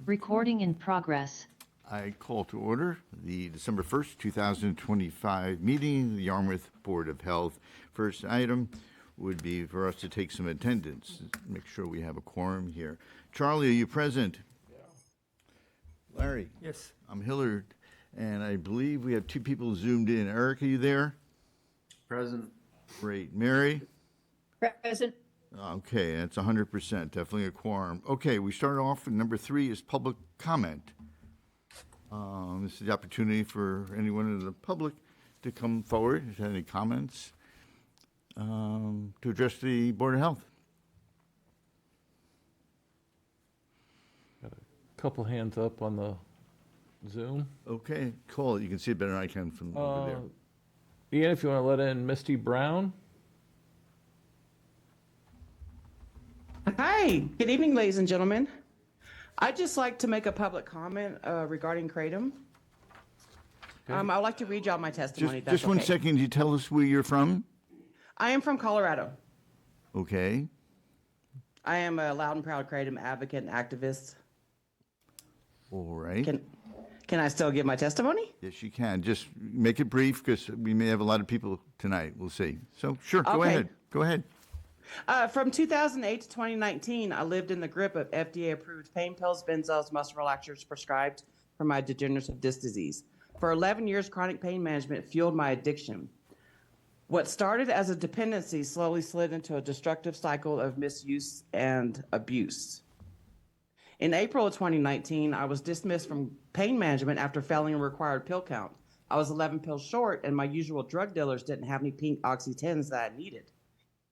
Recording in progress. I call to order the December 1st, 2025 meeting of the Yarmouth Board of Health. First item would be for us to take some attendance, make sure we have a quorum here. Charlie, are you present? Yeah. Larry? Yes. I'm Hillard, and I believe we have two people zoomed in. Eric, are you there? Present. Great. Mary? Present. Okay, that's 100%, definitely a quorum. Okay, we start off with number 3 is public comment. This is the opportunity for anyone in the public to come forward, if you have any comments, to address the Board of Health. Got a couple hands up on the Zoom. Okay, call it. You can see it better than I can from over there. Ian, if you want to let in Misty Brown. Hi, good evening, ladies and gentlemen. I'd just like to make a public comment regarding Kratom. Okay. I'd like to read y'all my testimony. if that's Just one okay. second. You tell us where you're from? I am from Colorado. Okay. I am a loud and proud Kratom advocate and activist. All right. Can I still give my testimony? Yes, you can. Just make it brief because we may have a lot of people tonight. We'll see. So, sure, go Okay. ahead. Go ahead. From 2008 to 2019, I lived in the grip of FDA-approved pain pills, benzos, muscle relaxers prescribed for my degenerative disc disease. For 11 years, chronic pain management fueled my addiction. What started as a dependency slowly slid into a destructive cycle of misuse and abuse. In April of 2019, I was dismissed from pain management after failing a required pill count. I was 11 pills short, and my usual drug dealers didn't have any pink Oxy-10s that I needed.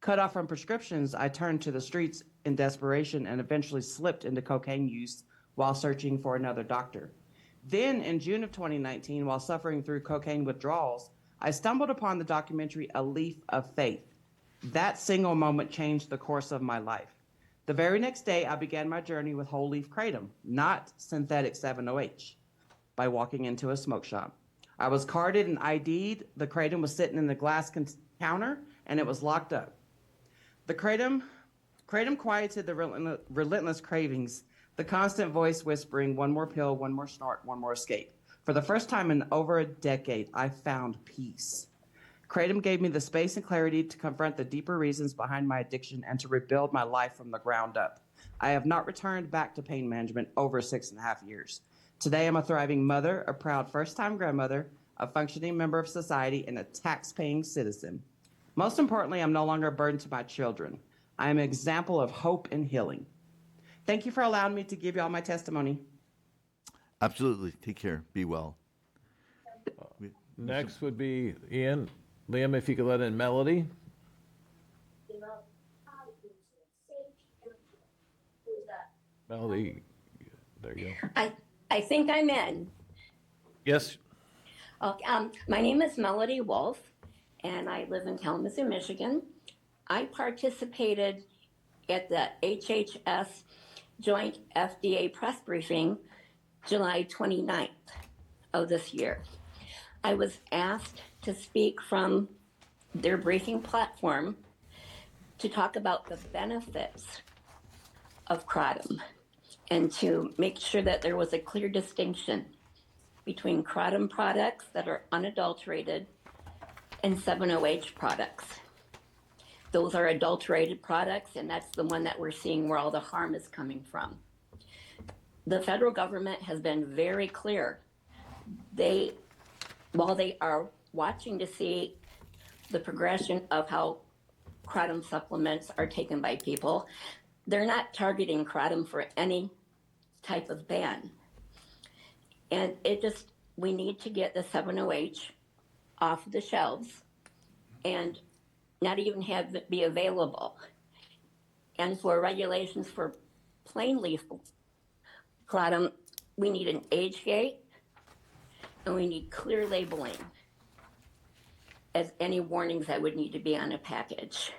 Cut off from prescriptions, I turned to the streets in desperation and eventually slipped into cocaine use while searching for another doctor. Then, in June of 2019, while suffering through cocaine withdrawals, I stumbled upon the documentary A Leaf of Faith. That single moment changed the course of my life. The very next day, I began my journey with whole leaf Kratom, not synthetic 7-OH, by walking into a smoke shop. I was carded and ID'd. The Kratom was sitting in the glass counter, and it was locked up. The Kratom quieted the relentless cravings, the constant voice whispering, one more pill, one more snort, one more escape. For the first time in over a decade, I found peace. Kratom gave me the space and clarity to confront the deeper reasons behind my addiction and to rebuild my life from the ground up. I have not returned back to pain management over 6.5 years. Today, I'm a thriving mother, a proud first-time grandmother, a functioning member of society, and a tax-paying citizen. Most importantly, I'm no longer a burden to my children. I am an example of hope and healing. Thank you for allowing me to give y'all my testimony. Absolutely. Take care. Be well. Next would be Ian. Liam, if you could let in Melody. Melody, there you go. I think I'm in. Yes. Okay, my name is Melody Wolf, and I live in Kalamazoo, Michigan. I participated at the HHS Joint FDA press briefing July 29th of this year. I was asked to speak from their briefing platform to talk about the benefits of Kratom and to make sure that there was a clear distinction between Kratom products that are unadulterated and 7-OH products. Those are adulterated products, and that's the one that we're seeing where all the harm is coming from. The federal government has been very clear. While they are watching to see the progression of how Kratom supplements are taken by people, they're not targeting Kratom for any type of ban. And we need to get the 7-OH off the shelves and not even have it be available. And for regulations for plain leaf Kratom, we need an age gate and we need clear labeling as any warnings that would need to be on a package.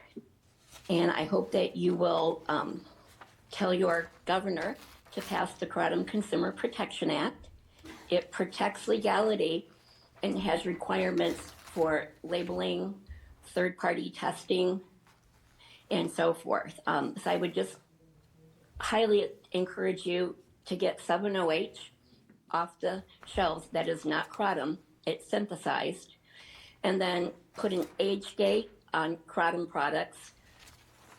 And I hope that you will tell your governor to pass the Kratom Consumer Protection Act. It protects legality and has requirements for labeling, third-party testing, and so forth. So I would just highly encourage you to get 7-OH off the shelves that is not kratom, it's synthesized, and then put an age gate on kratom products,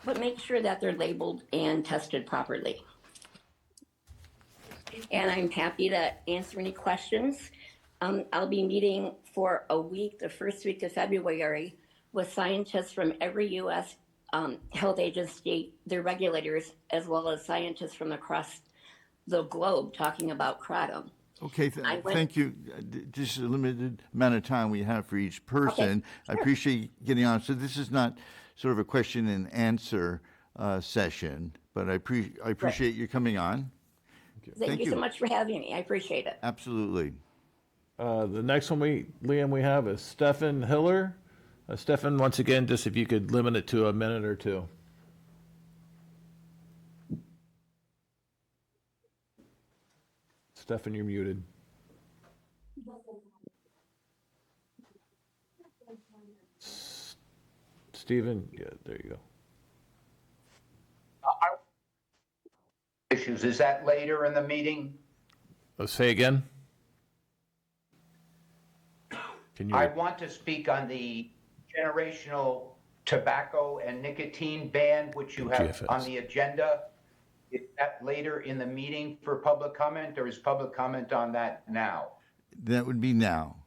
but make sure that they're labeled and tested properly. And I'm happy to answer any questions. I'll be meeting for a week, the first week of February, with scientists from every U.S. Health agency, their regulators, as well as scientists from across the globe talking about kratom. Okay, I went- thank you. Just a limited amount of time we have for each person. I appreciate you getting on. So this is not sort of a question and answer session, but I appreciate you coming on. Thank you so much for having me. I appreciate it. Absolutely. The next one Liam, we have is Stefan Hiller. Stefan, once again, just if you could limit it to a minute or two. Stefan, you're muted. Stephen, yeah, there you go. Issues, is that later in the meeting? Let's say again. Can you? I want to speak on the generational tobacco and nicotine ban, which you have GFS. on the agenda. Is that later in the meeting for public comment, or is public comment on that now? That would be now.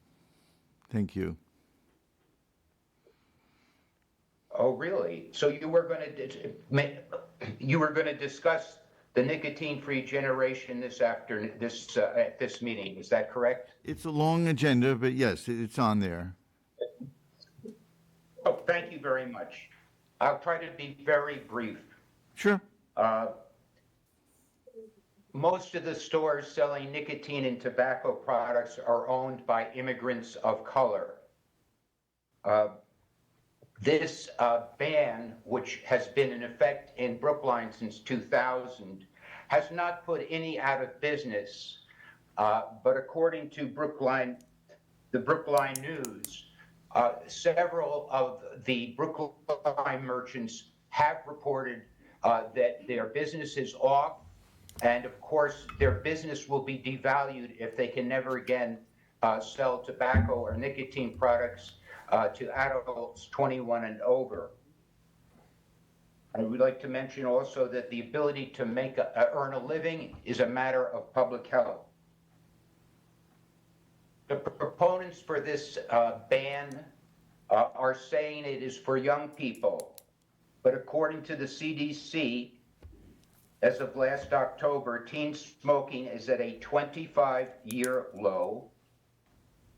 Thank you. Oh, really? So you were going to discuss the nicotine-free generation this afternoon, at this meeting. Is that correct? It's a long agenda, but yes, it's on there. Oh, thank you very much. I'll try to be very brief. Sure. Most of the stores selling nicotine and tobacco products are owned by immigrants of color. This ban, which has been in effect in Brookline since 2000, has not put any out of business. But according to the Brookline News, several of the Brookline merchants have reported that their business is off. And of course, their business will be devalued if they can never again sell tobacco or nicotine products to adults 21 and over. I would like to mention also that the ability to earn a living is a matter of public health. The proponents for this ban are saying it is for young people, but according to the CDC, as of last October, teen smoking is at a 25-year low,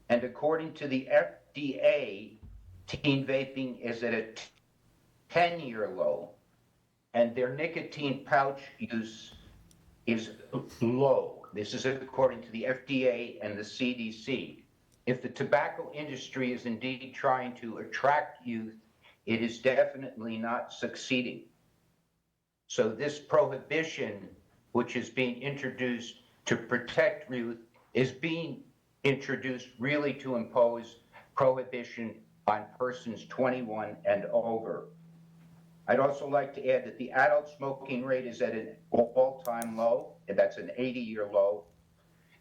and according to the FDA, teen vaping is at a 10-year low, and their nicotine pouch use is low. This is according to the FDA and the CDC. If the tobacco industry is indeed trying to attract youth, it is definitely not succeeding. So this prohibition, which is being introduced to protect youth, is being introduced really to impose prohibition on persons 21 and over. I'd also like to add that the adult smoking rate is at an all-time low, and that's an 80-year low.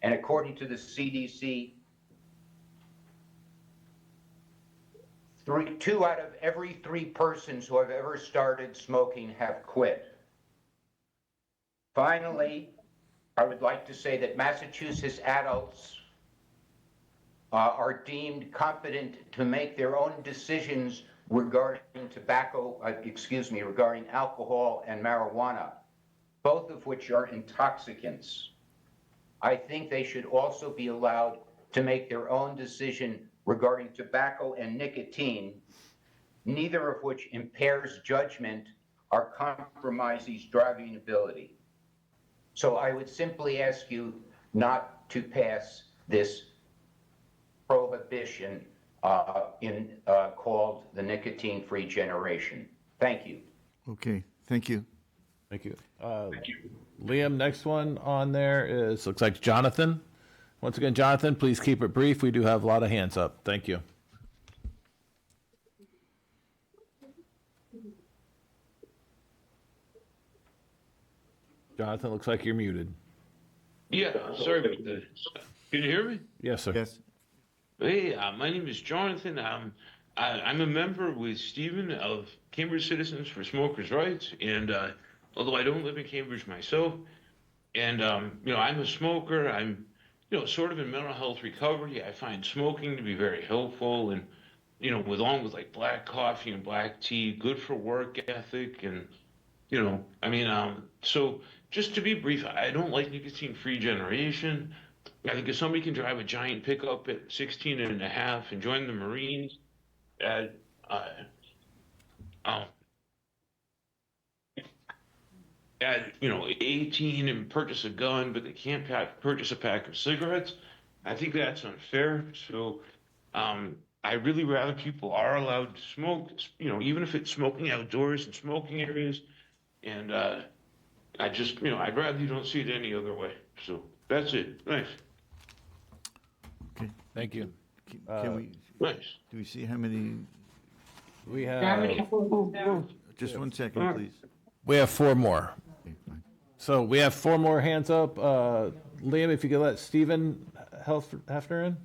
And according to the CDC, 2 out of every 3 persons who have ever started smoking have quit. Finally, I would like to say that Massachusetts adults are deemed competent to make their own decisions regarding regarding alcohol and marijuana, both of which are intoxicants. I think they should also be allowed to make their own decision regarding tobacco and nicotine, neither of which impairs judgment or compromises driving ability. So I would simply ask you not to pass this prohibition called the nicotine-free generation. Thank you. Okay, thank you. Thank you. Liam, next one on there looks like Jonathan. Once again, Jonathan, please keep it brief. We do have a lot of hands up. Thank you. Jonathan, looks like you're muted. Yeah, sorry about that. Can you hear me? Yes, sir. Yes. Hey, my name is Jonathan. I'm a member with Stephen of Cambridge Citizens for Smokers' Rights, and although I don't live in Cambridge myself, and I'm a smoker. I'm, sort of in mental health recovery. I find smoking to be very helpful, and along with like black coffee and black tea, good for work ethic, and so just to be brief, I don't like nicotine-free generation. I think if somebody can drive a giant pickup at 16 and a half and join the Marines at, uh, um, 18 and purchase a gun, but they can't purchase a pack of cigarettes, I think that's unfair. So, I really rather people are allowed to smoke, even if it's smoking outdoors and smoking areas. And, I'd rather you don't see it any other way. So that's it. Thanks. Okay. Thank you. Can we, Thanks. do we see how many? We have Just 1 second, please. 4 more. Okay, fine. So we have 4 more hands up. Liam, if you could let Stephen Hefner in.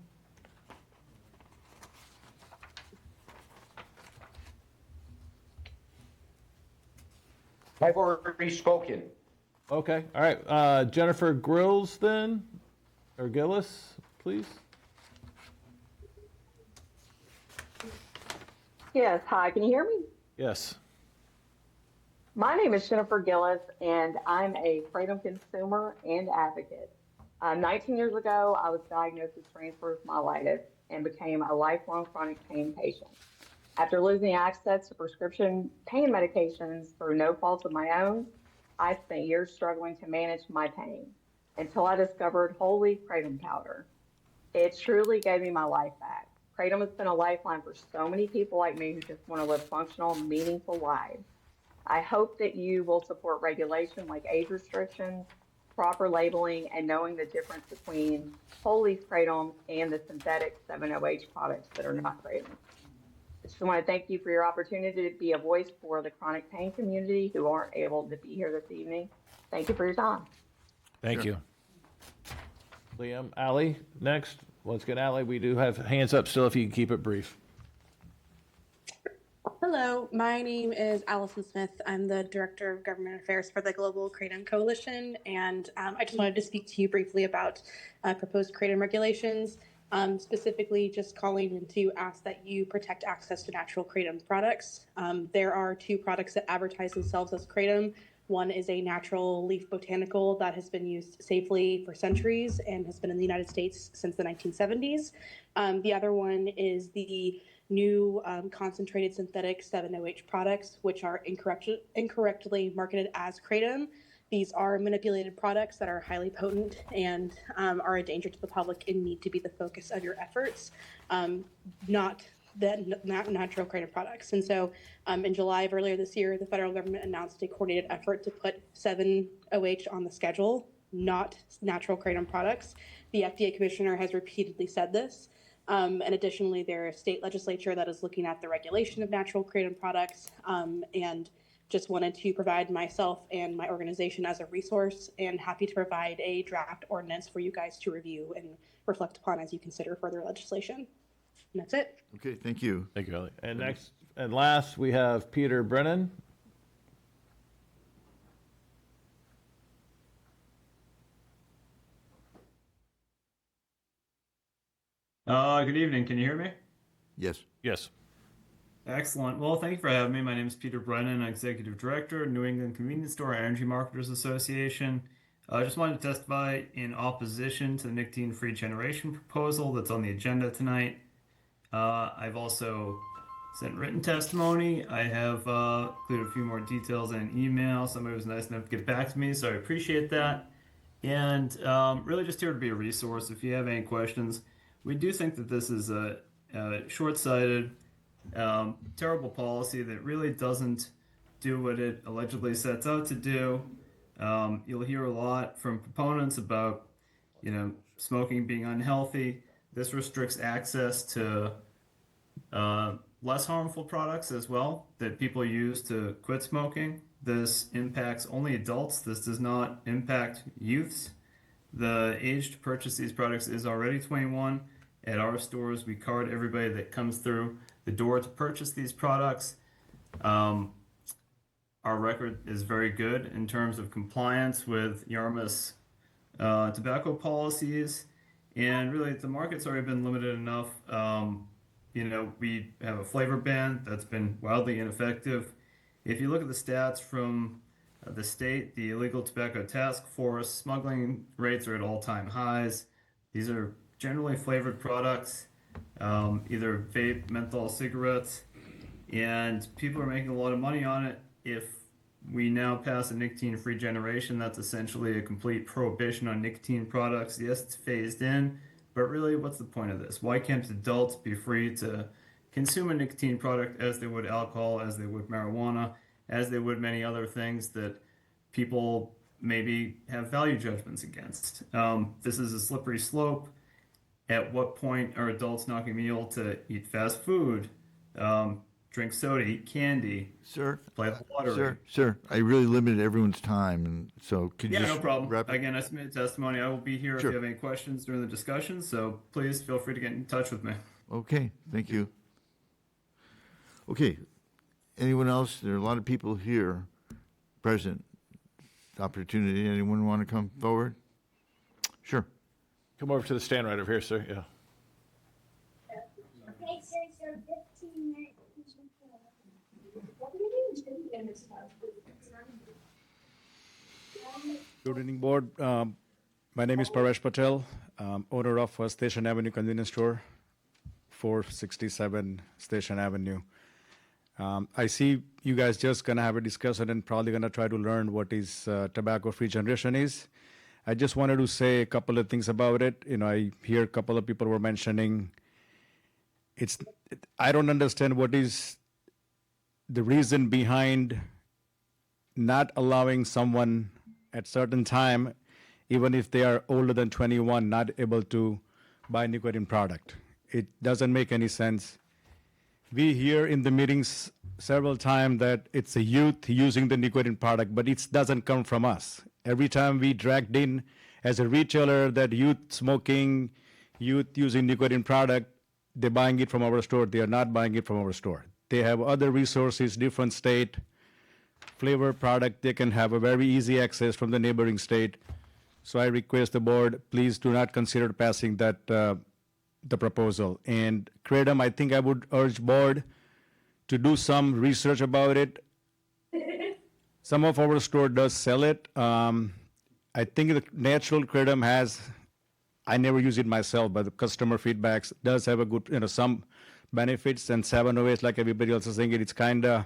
I've already spoken. Okay, all right. Jennifer Grills then, or Gillis, please. Yes, hi, can you hear me? Yes. My name is Jennifer Gillis, and I'm a Kratom consumer and advocate. 19 years ago, I was diagnosed with transverse myelitis and became a lifelong chronic pain patient. After losing access to prescription pain medications through no fault of my own, I spent years struggling to manage my pain until I discovered whole leaf kratom powder. It truly gave me my life back. Kratom has been a lifeline for so many people like me who just want to live functional, meaningful lives. I hope that you will support regulation like age restrictions, proper labeling, and knowing the difference between whole leaf kratom and the synthetic 7-OH products that are not kratom. I just want to thank you for your opportunity to be a voice for the chronic pain community who aren't able to be here this evening. Thank you for your time. Thank you. Liam, Allie, next. Once again, Allie, we do have hands up still if you can keep it brief. Hello, my name is Allison Smith. I'm the Director of Government Affairs for the Global Kratom Coalition, and I just wanted to speak to you briefly about proposed kratom regulations, specifically just calling in to ask that you protect access to natural kratom products. There are 2 products that advertise themselves as kratom. One is a natural leaf botanical that has been used safely for centuries and has been in the United States since the 1970s. The other one is the new concentrated synthetic 7-OH products, which are incorrectly marketed as kratom. These are manipulated products that are highly potent and are a danger to the public and need to be the focus of your efforts, not natural kratom products. And so in July of earlier this year, the federal government announced a coordinated effort to put 7-OH on the schedule, not natural kratom products. The FDA commissioner has repeatedly said this. And additionally, there's a state legislature that is looking at the regulation of natural kratom products, and just wanted to provide myself and my organization as a resource, and happy to provide a draft ordinance for you guys to review and reflect upon as you consider further legislation. And that's it. Okay, thank you. Thank you, Allie. And next and last, we have Peter Brennan. Good evening. Can you hear me? Yes. Yes. Excellent. Well, thank you for having me. My name is Peter Brennan, Executive Director, New England Convenience Store Energy Marketers Association. I just wanted to testify in opposition to the nicotine-free generation proposal that's on the agenda tonight. I've also sent written testimony. I have included a few more details in an email. Somebody was nice enough to get back to me, so I appreciate that. And really just here to be a resource if you have any questions. We do think that this is a short-sighted, terrible policy that really doesn't do what it allegedly sets out to do. You'll hear a lot from proponents about, smoking being unhealthy. This restricts access to less harmful products as well that people use to quit smoking. This impacts only adults. This does not impact youths. The age to purchase these products is already 21. At our stores, we card everybody that comes through the door to purchase these products. Our record is very good in terms of compliance with Yarmouth's tobacco policies, and really the market's already been limited enough. We have a flavor ban that's been wildly ineffective. If you look at the stats from the state, the Illegal Tobacco Task Force, smuggling rates are at all-time highs. These are generally flavored products, either vape, menthol cigarettes, and people are making a lot of money on it. If we now pass a nicotine-free generation, that's essentially a complete prohibition on nicotine products. Yes, it's phased in, but really, what's the point of this? Why can't adults be free to consume a nicotine product as they would alcohol, as they would marijuana, as they would many other things that people maybe have value judgments against? This is a slippery slope. At what point are adults not going to be able to eat fast food, drink soda, eat candy, play the lottery? Sir, I really limited everyone's time, and so could you Yeah, just no problem. wrap it? Again, I submitted testimony. I will be here if you have any questions during the discussion, so please feel free to get in touch with me. Okay, thank you. Okay, anyone else? There are a lot of people here present. Opportunity, anyone want to come forward? Sure. Come over to the stand right over here, sir. Yeah. Okay, so 15 minutes. Good evening, board. My name is Paresh Patel, owner of Station Avenue Convenience Store, 467 Station Avenue. I see you guys just gonna have a discussion and probably gonna try to learn what is tobacco-free generation is. I just wanted to say a couple of things about it. I hear a couple of people were mentioning I don't understand what is the reason behind not allowing someone at certain time, even if they are older than 21, not able to buy nicotine product. It doesn't make any sense. We hear in the meetings several times that it's a youth using the nicotine product, but it doesn't come from us. Every time we dragged in as a retailer that youth smoking, youth using nicotine product, they're buying it from our store. They are not buying it from our store. They have other resources, different state, flavor product. They can have a very easy access from the neighboring state. So I request the board, please do not consider passing that the proposal. And Kratom, I think I would urge board to do some research about it. Some of our store does sell it. I think the natural Kratom has, I never use it myself, but the customer feedbacks does have a good, some benefits, and 708, like everybody else is saying it's kind of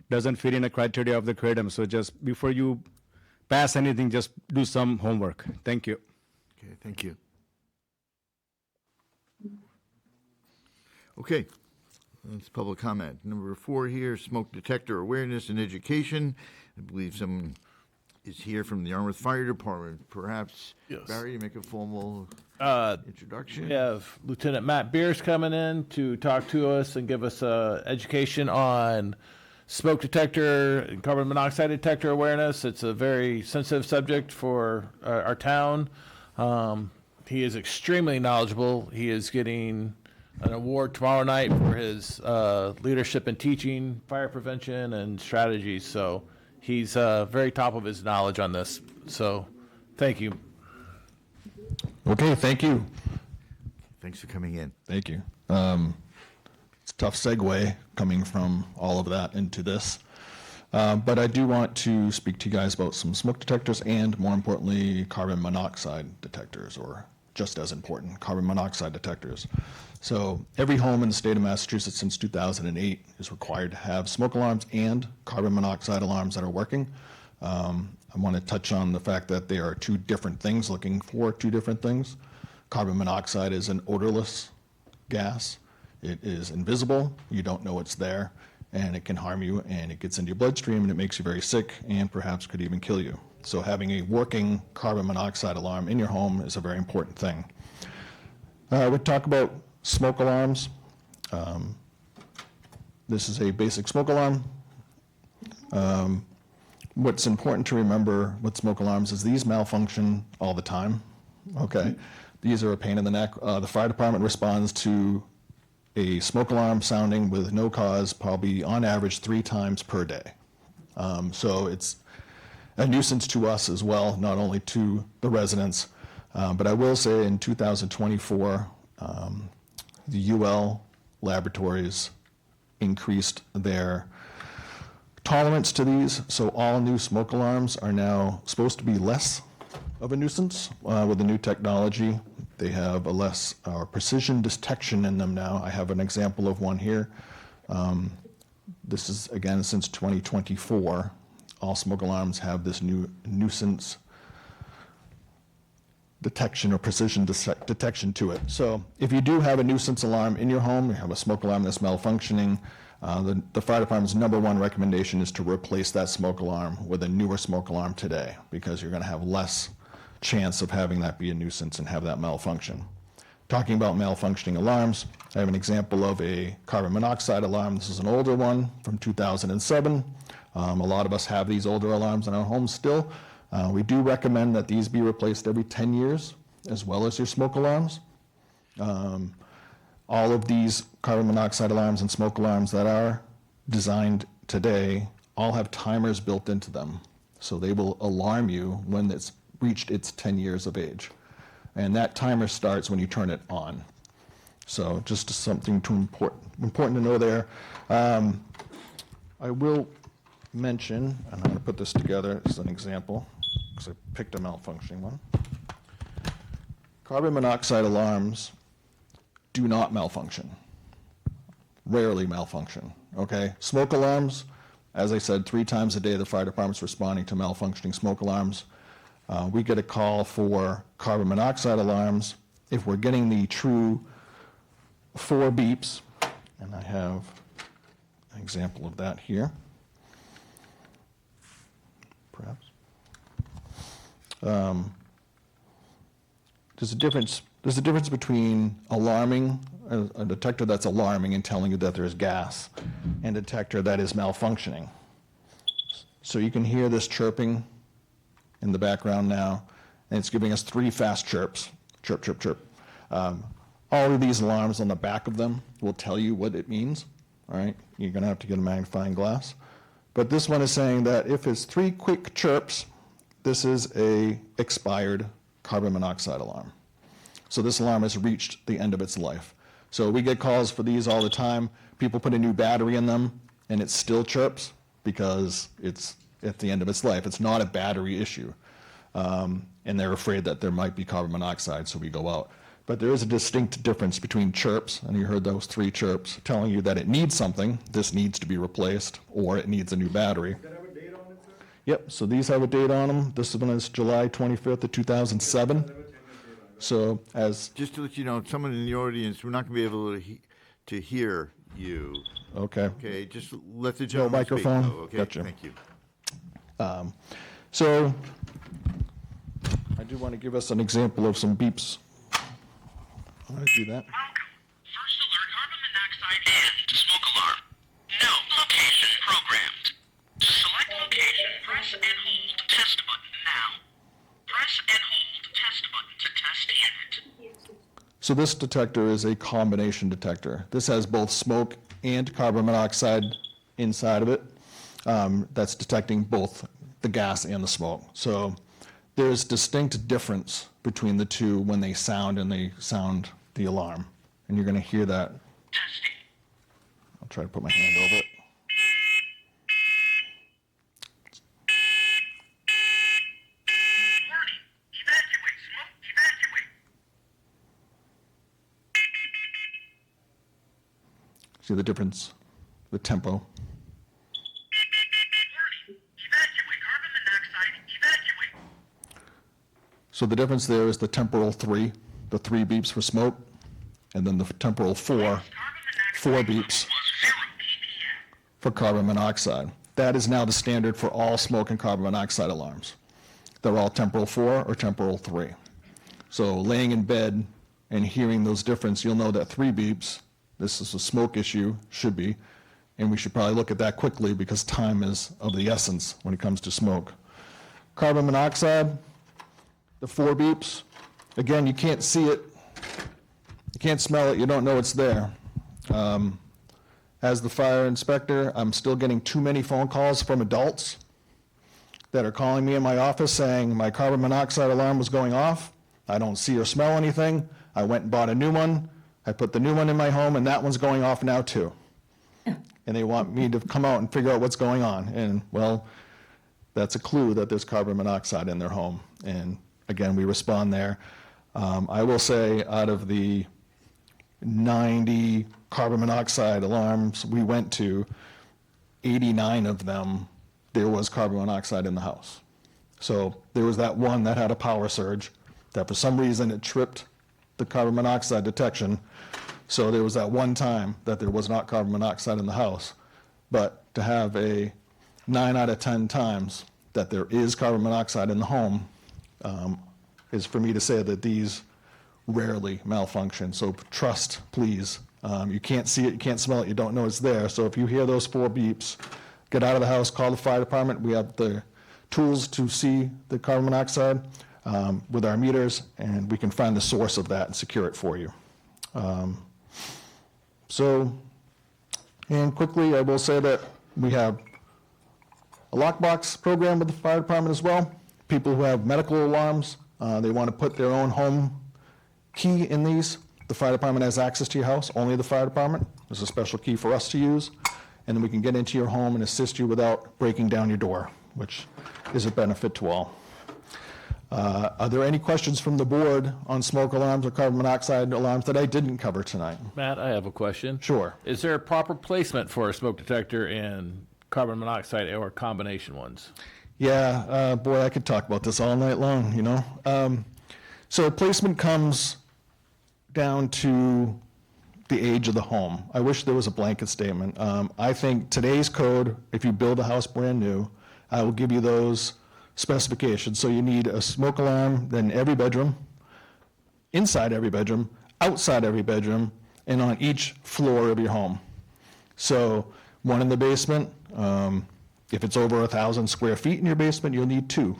doesn't fit in the criteria of the Kratom. So just before you pass anything, just do some homework. Thank you. Okay, thank you. Okay, that's public comment. Number 4 here, smoke detector awareness and education. I believe someone is here from the Yarmouth Fire Department. Perhaps, Yes. Barry, you make a formal introduction? We have Lieutenant Matt Beers coming in to talk to us and give us education on smoke detector and carbon monoxide detector awareness. It's a very sensitive subject for our town. He is extremely knowledgeable. He is getting an award tomorrow night for his leadership in teaching fire prevention and strategies. So he's very top of his knowledge on this. So thank you. Okay, thank you. Thanks for coming in. Thank you. It's a tough segue coming from all of that into this. But I do want to speak to you guys about some smoke detectors and, more importantly, carbon monoxide detectors, or just as important, carbon monoxide detectors. So every home in the state of Massachusetts since 2008 is required to have smoke alarms and carbon monoxide alarms that are working. I want to touch on the fact that they are two different things, looking for two different things. Carbon monoxide is an odorless gas. It is invisible. You don't know it's there, and it can harm you, and it gets into your bloodstream, and it makes you very sick, and perhaps could even kill you. So having a working carbon monoxide alarm in your home is a very important thing. We talk about smoke alarms. This is a basic smoke alarm. What's important to remember with smoke alarms is these malfunction all the time. Okay. These are a pain in the neck. The fire department responds to a smoke alarm sounding with no cause, probably on average 3 times per day. So it's a nuisance to us as well, not only to the residents. But I will say in 2024, the UL laboratories increased their tolerance to these, so all new smoke alarms are now supposed to be less of a nuisance with the new technology. They have a less precision detection in them now. I have an example of one here. This is, again, since 2024. All smoke alarms have this new nuisance detection or precision detection to it. So if you do have a nuisance alarm in your home, you have a smoke alarm that's malfunctioning, the fire department's #1 recommendation is to replace that smoke alarm with a newer smoke alarm today, because you're going to have less chance of having that be a nuisance and have that malfunction. Talking about malfunctioning alarms, I have an example of a carbon monoxide alarm. This is an older one from 2007. A lot of us have these older alarms in our homes still. We do recommend that these be replaced every 10 years, as well as your smoke alarms. All of these carbon monoxide alarms and smoke alarms that are designed today all have timers built into them. So they will alarm you when it's reached its 10 years of age. And that timer starts when you turn it on. So just something important to know there. I will mention, and I'm going to put this together as an example, because I picked a malfunctioning one. Carbon monoxide alarms do not malfunction. Rarely malfunction, okay? Smoke alarms, as I said, 3 times a day the fire department's responding to malfunctioning smoke alarms. We get a call for carbon monoxide alarms if we're getting the true 4 beeps, and I have an example of that here, perhaps. There's a difference between alarming, a detector that's alarming and telling you that there's gas, and a detector that is malfunctioning. So you can hear this chirping in the background now, and it's giving us 3 fast chirps. Chirp, chirp, chirp. All of these alarms on the back of them will tell you what it means, all right? You're gonna have to get a magnifying glass. But this one is saying that if it's 3 quick chirps, this is a expired carbon monoxide alarm. So this alarm has reached the end of its life. So we get calls for these all the time. People put a new battery in them, and it still chirps because it's at the end of its life. It's not a battery issue. And they're afraid that there might be carbon monoxide, so we go out. But there is a distinct difference between chirps, and you heard those 3 chirps, telling you that it needs something, this needs to be replaced, or it needs a new battery. Does that have a date on it, sir? Yep, so these have a date on them. This one is July 25th of 2007. So as... Just to let you know, someone in the audience, we're not going to be able to hear you. Okay. Okay, just let the gentleman speak, microphone? though, okay? Gotcha. Thank you. So I do want to give us an example of some beeps. I'm going to do that. First alert, carbon monoxide and smoke alarm. No, location programmed. To select location, press and hold test button now. Press and hold test button to test unit. So this detector is a combination detector. This has both smoke and carbon monoxide inside of it. That's detecting both the gas and the smoke. So there's distinct difference between the two when they sound the alarm. And you're going to hear that. Testing. I'll try to put my hand over it. Warning. Evacuate. Smoke. Evacuate. See the difference? The tempo. Warning. Evacuate. Carbon monoxide. Evacuate. So the difference there is the temporal 3, the 3 beeps for smoke, and then the temporal 4 beeps for carbon monoxide. That is now the standard for all smoke and carbon monoxide alarms. They're all temporal 4 or temporal 3. So laying in bed and hearing those difference, you'll know that 3 beeps, this is a smoke issue, should be, and we should probably look at that quickly because time is of the essence when it comes to smoke. Carbon monoxide, the 4 beeps, Again, you can't see it, you can't smell it, you don't know it's there. As the fire inspector, I'm still getting too many phone calls from adults that are calling me in my office saying my carbon monoxide alarm was going off. I don't see or smell anything. I went and bought a new one. I put the new one in my home, and that one's going off now too. And they want me to come out and figure out what's going on. And, well, that's a clue that there's carbon monoxide in their home. And again, we respond there. I will say, out of the 90 carbon monoxide alarms we went to, 89 of them, there was carbon monoxide in the house. So there was that one that had a power surge that for some reason it tripped the carbon monoxide detection. So there was that one time that there was not carbon monoxide in the house. But to have a 9 out of 10 times that there is carbon monoxide in the home is for me to say that these rarely malfunction. So trust, please. You can't see it, you can't smell it, you don't know it's there. So if you hear those 4 beeps, get out of the house, call the fire department. We have the tools to see the carbon monoxide with our meters, and we can find the source of that and secure it for you. And quickly, I will say that we have a lockbox program with the fire department as well. People who have medical alarms, they want to put their own home key in these. The fire department has access to your house, only the fire department. There's a special key for us to use, and then we can get into your home and assist you without breaking down your door, which is a benefit to all. Are there any questions from the board on smoke alarms or carbon monoxide alarms that I didn't cover tonight? Matt, I have a question. Sure. Is there a proper placement for a smoke detector and carbon monoxide or combination ones? Yeah, boy, I could talk about this all night long, you know. So placement comes down to the age of the home. I wish there was a blanket statement. I think today's code, if you build a house brand new, I will give you those specifications. So you need a smoke alarm in every bedroom, inside every bedroom, outside every bedroom, and on each floor of your home. So one in the basement. If it's over 1,000 square feet in your basement, you'll need 2.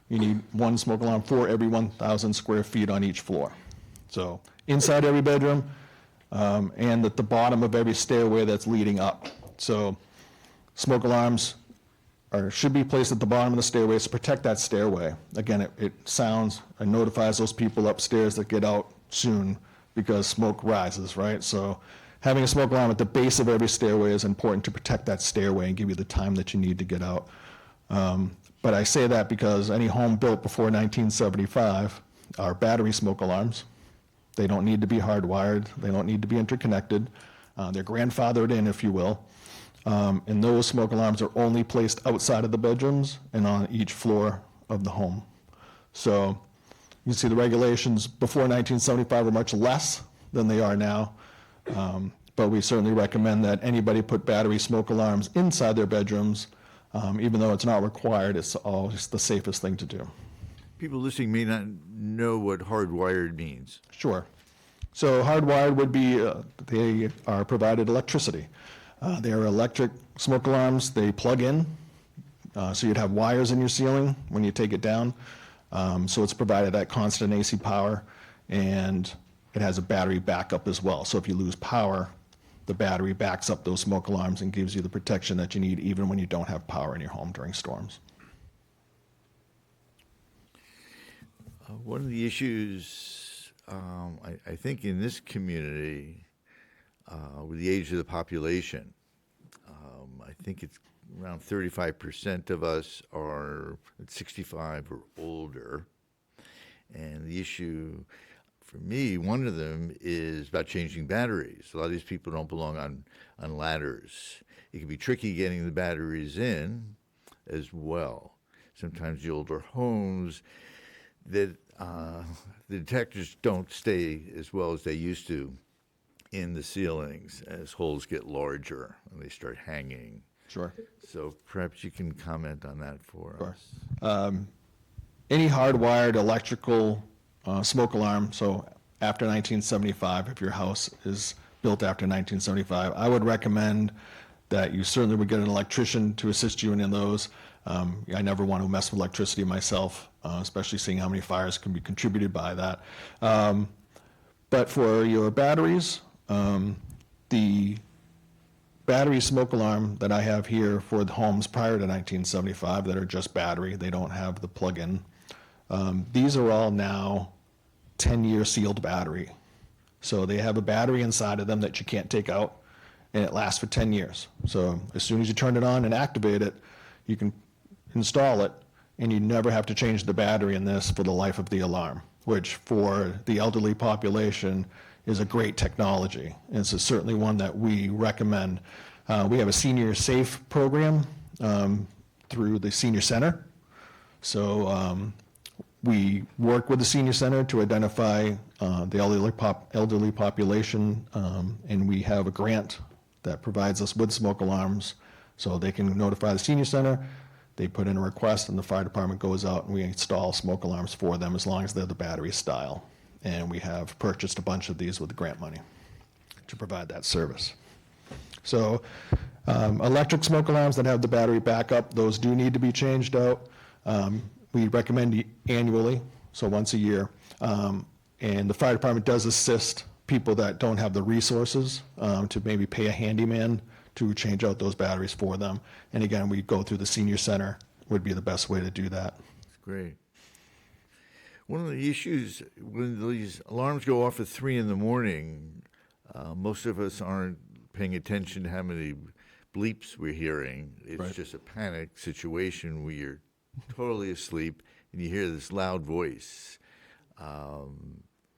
You need 1 smoke alarm for every 1,000 square feet on each floor. So inside every bedroom, and at the bottom of every stairway that's leading up. So smoke alarms should be placed at the bottom of the stairways to protect that stairway. Again, it sounds and notifies those people upstairs that get out soon because smoke rises, right? So having a smoke alarm at the base of every stairway is important to protect that stairway and give you the time that you need to get out. But I say that because any home built before 1975 are battery smoke alarms. They don't need to be hardwired. They don't need to be interconnected. They're grandfathered in, if you will. And those smoke alarms are only placed outside of the bedrooms and on each floor of the home. So you can see the regulations before 1975 were much less than they are now. But we certainly recommend that anybody put battery smoke alarms inside their bedrooms, even though it's not required. It's always the safest thing to do. People listening may not know what hardwired means. Sure. So hardwired would be, they are provided electricity. They are electric smoke alarms. They plug in. So you'd have wires in your ceiling when you take it down. So it's provided that constant AC power, and it has a battery backup as well. So if you lose power, the battery backs up those smoke alarms and gives you the protection that you need even when you don't have power in your home during storms. One of the issues, I think, in this community, with the age of the population, I think it's around 35% of us are 65 or older. And the issue, for me, one of them is about changing batteries. A lot of these people don't belong on ladders. It can be tricky getting the batteries in as well. Sometimes the older homes, that the detectors don't stay as well as they used to in the ceilings as holes get larger and they start hanging. Sure. So perhaps you can comment on that for us. Any hardwired electrical smoke alarm, so after 1975, if your house is built after 1975, I would recommend that you certainly would get an electrician to assist you in those. I never want to mess with electricity myself, especially seeing how many fires can be contributed by that. But for your batteries, the battery smoke alarm that I have here for the homes prior to 1975 that are just battery, they don't have the plug-in. These are all now 10-year sealed battery. So they have a battery inside of them that you can't take out, and it lasts for 10 years. So as soon as you turn it on and activate it, you can install it, and you never have to change the battery in this for the life of the alarm, which for the elderly population is a great technology. And it's certainly one that we recommend. We have a senior safe program through the senior center. So we work with the senior center to identify the elderly population, and we have a grant that provides us with smoke alarms, so they can notify the senior center. They put in a request, and the fire department goes out and we install smoke alarms for them as long as they're the battery style. And we have purchased a bunch of these with the grant money to provide that service. So electric smoke alarms that have the battery backup, those do need to be changed out. We recommend annually, so once a year. And the fire department does assist people that don't have the resources to maybe pay a handyman to change out those batteries for them. And again, we go through the senior center would be the best way to do that. That's great. One of the issues when these alarms go off at 3 in the morning, most of us aren't paying attention to how many bleeps we're hearing. It's Right. just a panic situation where you're totally asleep and you hear this loud voice. I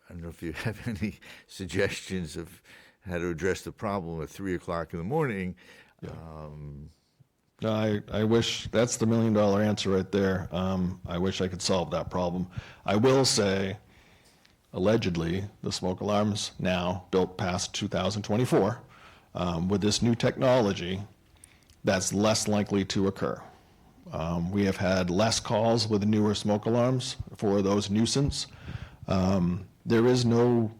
don't know if you have any suggestions of how to address the problem at 3 o'clock in the morning. No, I wish that's the $1 million answer right there. I wish I could solve that problem. I will say, allegedly, the smoke alarms now built past 2024, with this new technology, that's less likely to occur. We have had less calls with the newer smoke alarms for those nuisance. There is no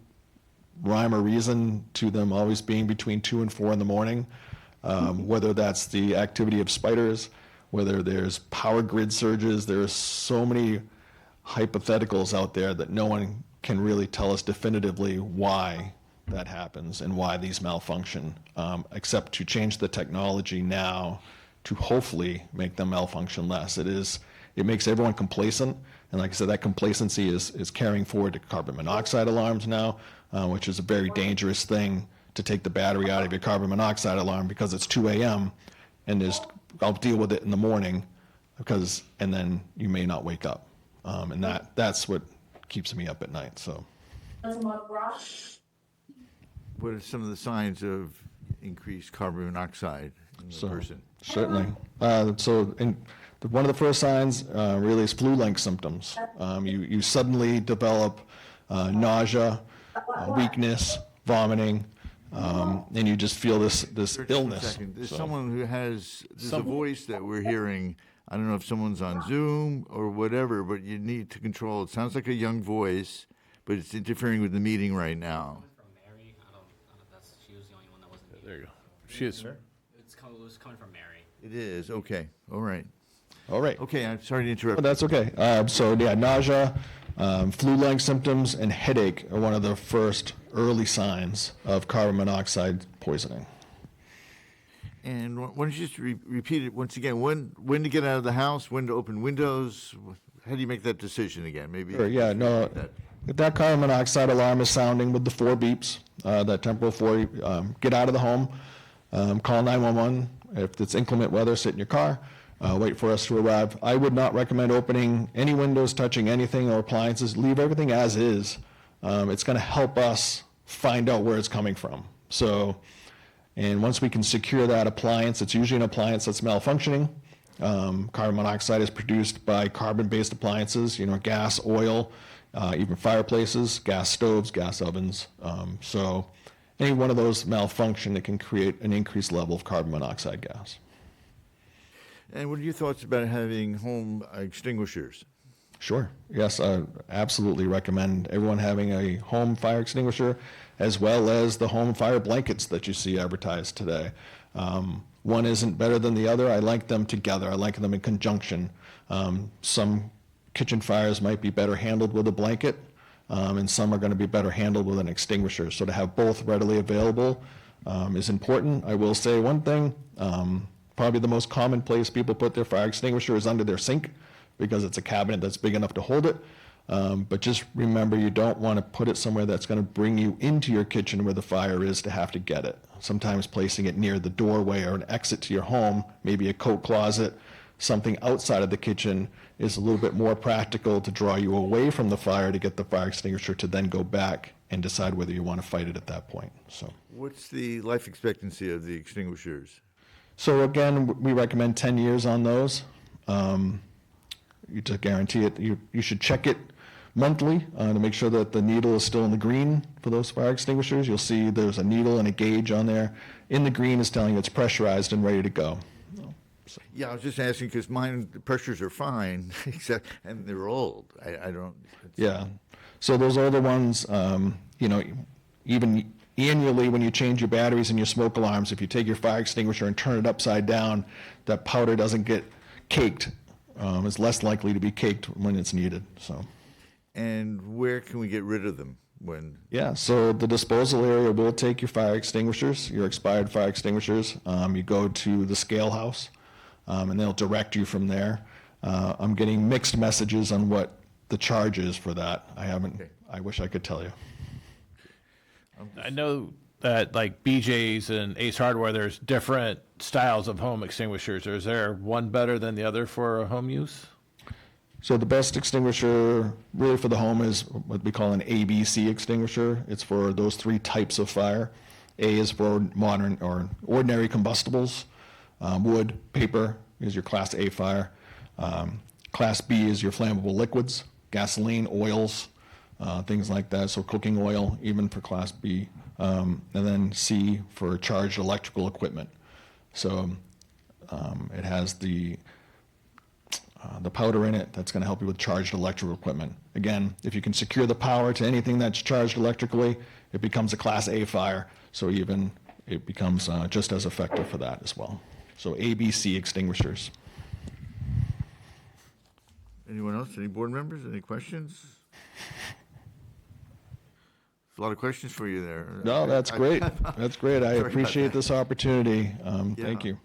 rhyme or reason to them always being between 2 and 4 in the morning. Whether that's the activity of spiders, whether there's power grid surges, there's so many hypotheticals out there that no one can really tell us definitively why that happens and why these malfunction, except to change the technology now to hopefully make them malfunction less. It makes everyone complacent, and like I said, that complacency is carrying forward to carbon monoxide alarms now, which is a very dangerous thing, to take the battery out of your carbon monoxide alarm because it's 2 a.m. and I'll deal with it in the morning, and then you may not wake up, and that's what keeps me up at night. So, What are some of the signs of increased carbon monoxide in the person? Certainly. One of the first signs really is flu-like symptoms. You suddenly develop nausea, weakness, vomiting, and you just feel this illness. There's someone who there's a voice that we're hearing. I don't know if someone's on Zoom or whatever, but you need to control it. Sounds like a young voice, but it's interfering with the meeting right now. There you go. She is. It was coming from Mary. It is, okay, all right. All right. Okay, I'm sorry to interrupt. Oh, that's okay. Nausea, flu-like symptoms, and headache are one of the first early signs of carbon monoxide poisoning. And why don't you just repeat it once again? When to get out of the house, when to open windows? How do you make that decision again? Maybe. Sure, yeah, no. If that carbon monoxide alarm is sounding with the 4 beeps, that temporal 4, get out of the home, call 911. If it's inclement weather, sit in your car, wait for us to arrive. I would not recommend opening any windows, touching anything or appliances. Leave everything as is. It's going to help us find out where it's coming from. And once we can secure that appliance, it's usually an appliance that's malfunctioning. Carbon monoxide is produced by carbon-based appliances, gas, oil, even fireplaces, gas stoves, gas ovens. So any one of those malfunction, it can create an increased level of carbon monoxide gas. And what are your thoughts about having home extinguishers? Sure. Yes, I absolutely recommend everyone having a home fire extinguisher as well as the home fire blankets that you see advertised today. One isn't better than the other. I like them together. I like them in conjunction. Some kitchen fires might be better handled with a blanket, and some are going to be better handled with an extinguisher. So to have both readily available is important. I will say one thing, probably the most common place people put their fire extinguisher is under their sink because it's a cabinet that's big enough to hold it. But just remember, you don't want to put it somewhere that's going to bring you into your kitchen where the fire is to have to get it. Sometimes placing it near the doorway or an exit to your home, maybe a coat closet, something outside of the kitchen, is a little bit more practical to draw you away from the fire to get the fire extinguisher to then go back and decide whether you want to fight it at that point. So, What's the life expectancy of the extinguishers? so again, we recommend 10 years on those. You to guarantee it, you should check it monthly to make sure that the needle is still in the green for those fire extinguishers. You'll see there's a needle and a gauge on there. In the green is telling you it's pressurized and ready to go. Yeah, I was just asking because mine, the pressures are fine, except, and they're old. I don't. Yeah. So those older ones, you know, even annually when you change your batteries and your smoke alarms, if you take your fire extinguisher and turn it upside down, that powder doesn't get caked. It's less likely to be caked when it's needed. So. And where can we get rid of them when? Yeah, so the disposal area will take your fire extinguishers, your expired fire extinguishers. You go to the scale house, and they'll direct you from there. I'm getting mixed messages on what the charge is for that. I haven't. Okay. I wish I could tell you. I know that like BJ's and Ace Hardware, there's different styles of home extinguishers. Is there one better than the other for home use? So the best extinguisher really for the home is what we call an ABC extinguisher. It's for those three types of fire. A is for modern or ordinary combustibles. Wood, paper is your Class A fire. Class B is your flammable liquids, gasoline, oils, things like that. So cooking oil, even for Class B. And then C for charged electrical equipment. So it has the powder in it that's going to help you with charged electrical equipment. Again, if you can secure the power to anything that's charged electrically, it becomes a Class A fire. So even it becomes just as effective for that as well. So ABC extinguishers. Anyone else? Any board members? Any questions? A lot of questions for you there. No, that's great. That's great. I Sorry about appreciate that. this opportunity. Thank Yeah. you.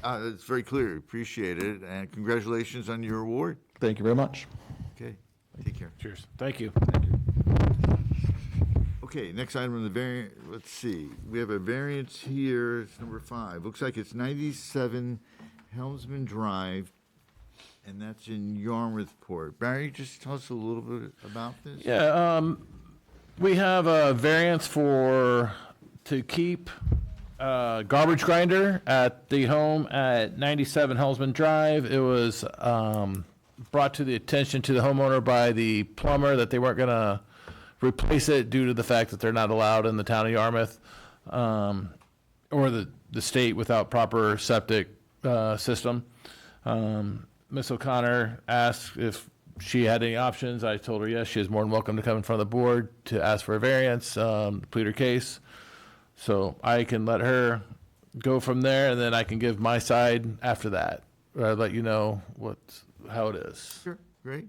It's very clear. Appreciate it. And congratulations on your award. Thank you very much. Okay. Take care. Cheers. Thank you. Okay, next item on the variant, let's see. We have a variance here, it's number 5. Looks like it's 97 Helmsman Drive, and that's in Yarmouthport. Barry, just tell us a little bit about this. Yeah, we have a variance to keep garbage grinder at the home at 97 Helmsman Drive. It was brought to the attention to the homeowner by the plumber that they weren't going to replace it due to the fact that they're not allowed in the town of Yarmouth or the state without proper septic system. Ms. O'Connor asked if she had any options. I told her yes, she is more than welcome to come in front of the board to ask for a variance, plead her case. So I can let her go from there, and then I can give my side after that. Let you know how it is. Sure, great.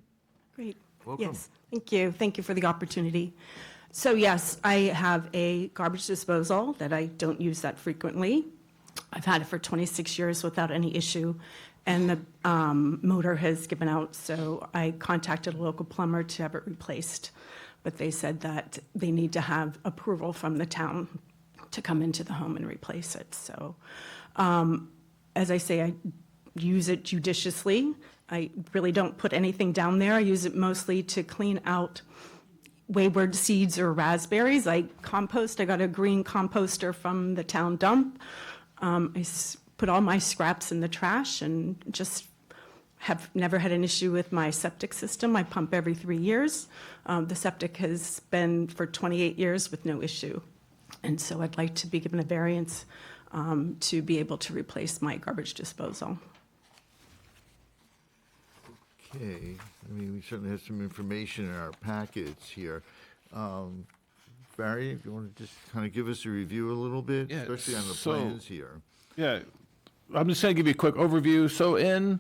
Great. Welcome. Yes, thank you. Thank you for the opportunity. So yes, I have a garbage disposal that I don't use that frequently. I've had it for 26 years without any issue, and the motor has given out, so I contacted a local plumber to have it replaced. But they said that they need to have approval from the town to come into the home and replace it. So as I say, I use it judiciously. I really don't put anything down there. I use it mostly to clean out wayward seeds or raspberries. I compost. I got a green composter from the town dump. Put all my scraps in the trash and just have never had an issue with my septic system. I pump every 3 years. The septic has been for 28 years with no issue. And so I'd like to be given a variance to be able to replace my garbage disposal. Okay, I mean, we certainly have some information in our packets here. Barry, if you want to just kind of give us a review a little bit, Yeah, especially on the so- plans here. Yeah, I'm just going to give you a quick overview. So in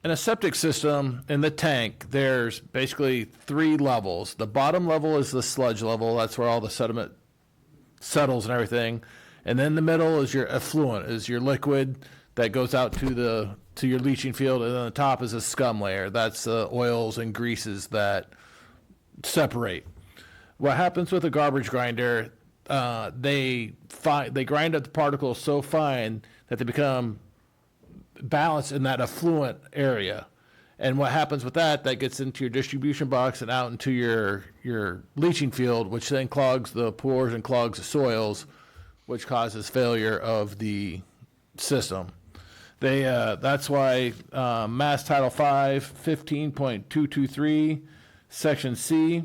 a septic system, in the tank, there's basically 3 levels. The bottom level is the sludge level. That's where all the sediment settles and everything. And then the middle is your effluent, is your liquid that goes out to your leaching field. And then the top is a scum layer. That's the oils and greases that separate. What happens with a garbage grinder, they grind up the particles so fine that they become balanced in that effluent area. And what happens with that gets into your distribution box and out into your leaching field, which then clogs the pores and clogs the soils, which causes failure of the system. That's why Mass Title 5, 15.223, Section C,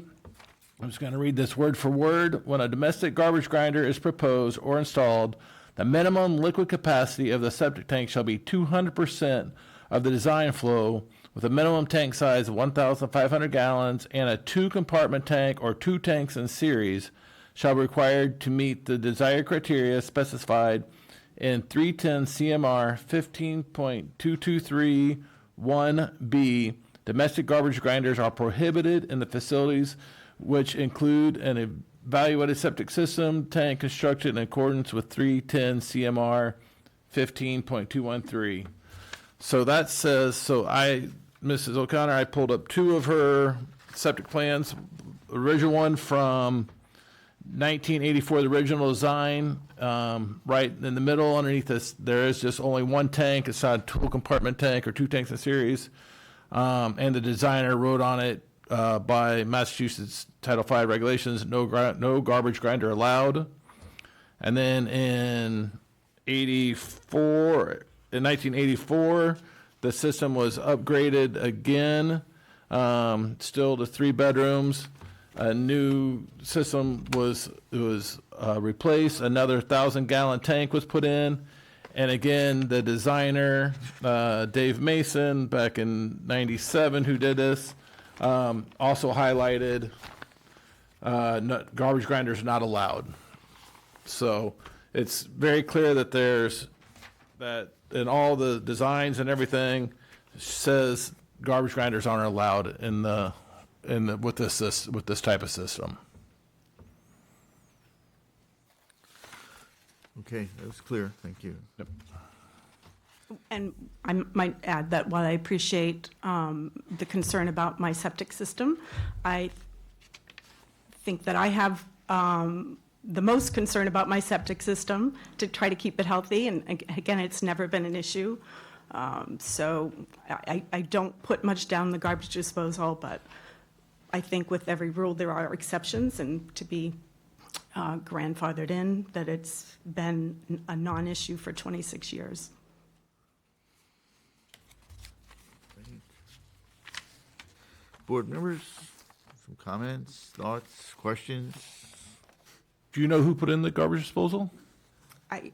I'm just going to read this word for word. When a domestic garbage grinder is proposed or installed, the minimum liquid capacity of the septic tank shall be 200% of the design flow, with a minimum tank size of 1,500 gallons, and a 2-compartment tank or 2 tanks in series shall be required to meet the desired criteria specified in 310 CMR 15.223(1)B. Domestic garbage grinders are prohibited in the facilities which include an evaluated septic system tank constructed in accordance with 310 CMR 15.213. So that says, Mrs. O'Connor, I pulled up 2 of her septic plans. Original one from 1984, the original design, right in the middle underneath this, there is just only 1 tank. It's not a 2-compartment tank or 2 tanks in series. And the designer wrote on it, by Massachusetts Title V regulations, no garbage grinder allowed. And then in 1984, the system was upgraded again, still to 3 bedrooms. A new system was replaced. Another 1,000-gallon tank was put in. And again, the designer, Dave Mason, back in '97, who did this, also highlighted garbage grinders not allowed. So it's very clear that that in all the designs and everything says garbage grinders aren't allowed with this type of system. Okay, that was clear. Thank you. Yep. And I might add that while I appreciate the concern about my septic system, I think that I have the most concern about my septic system to try to keep it healthy. And again, it's never been an issue. So I don't put much down the garbage disposal, but I think with every rule there are exceptions, and to be grandfathered in, that it's been a non-issue for 26 years. Board members, some comments, thoughts, questions? Do you know who put in the garbage disposal? I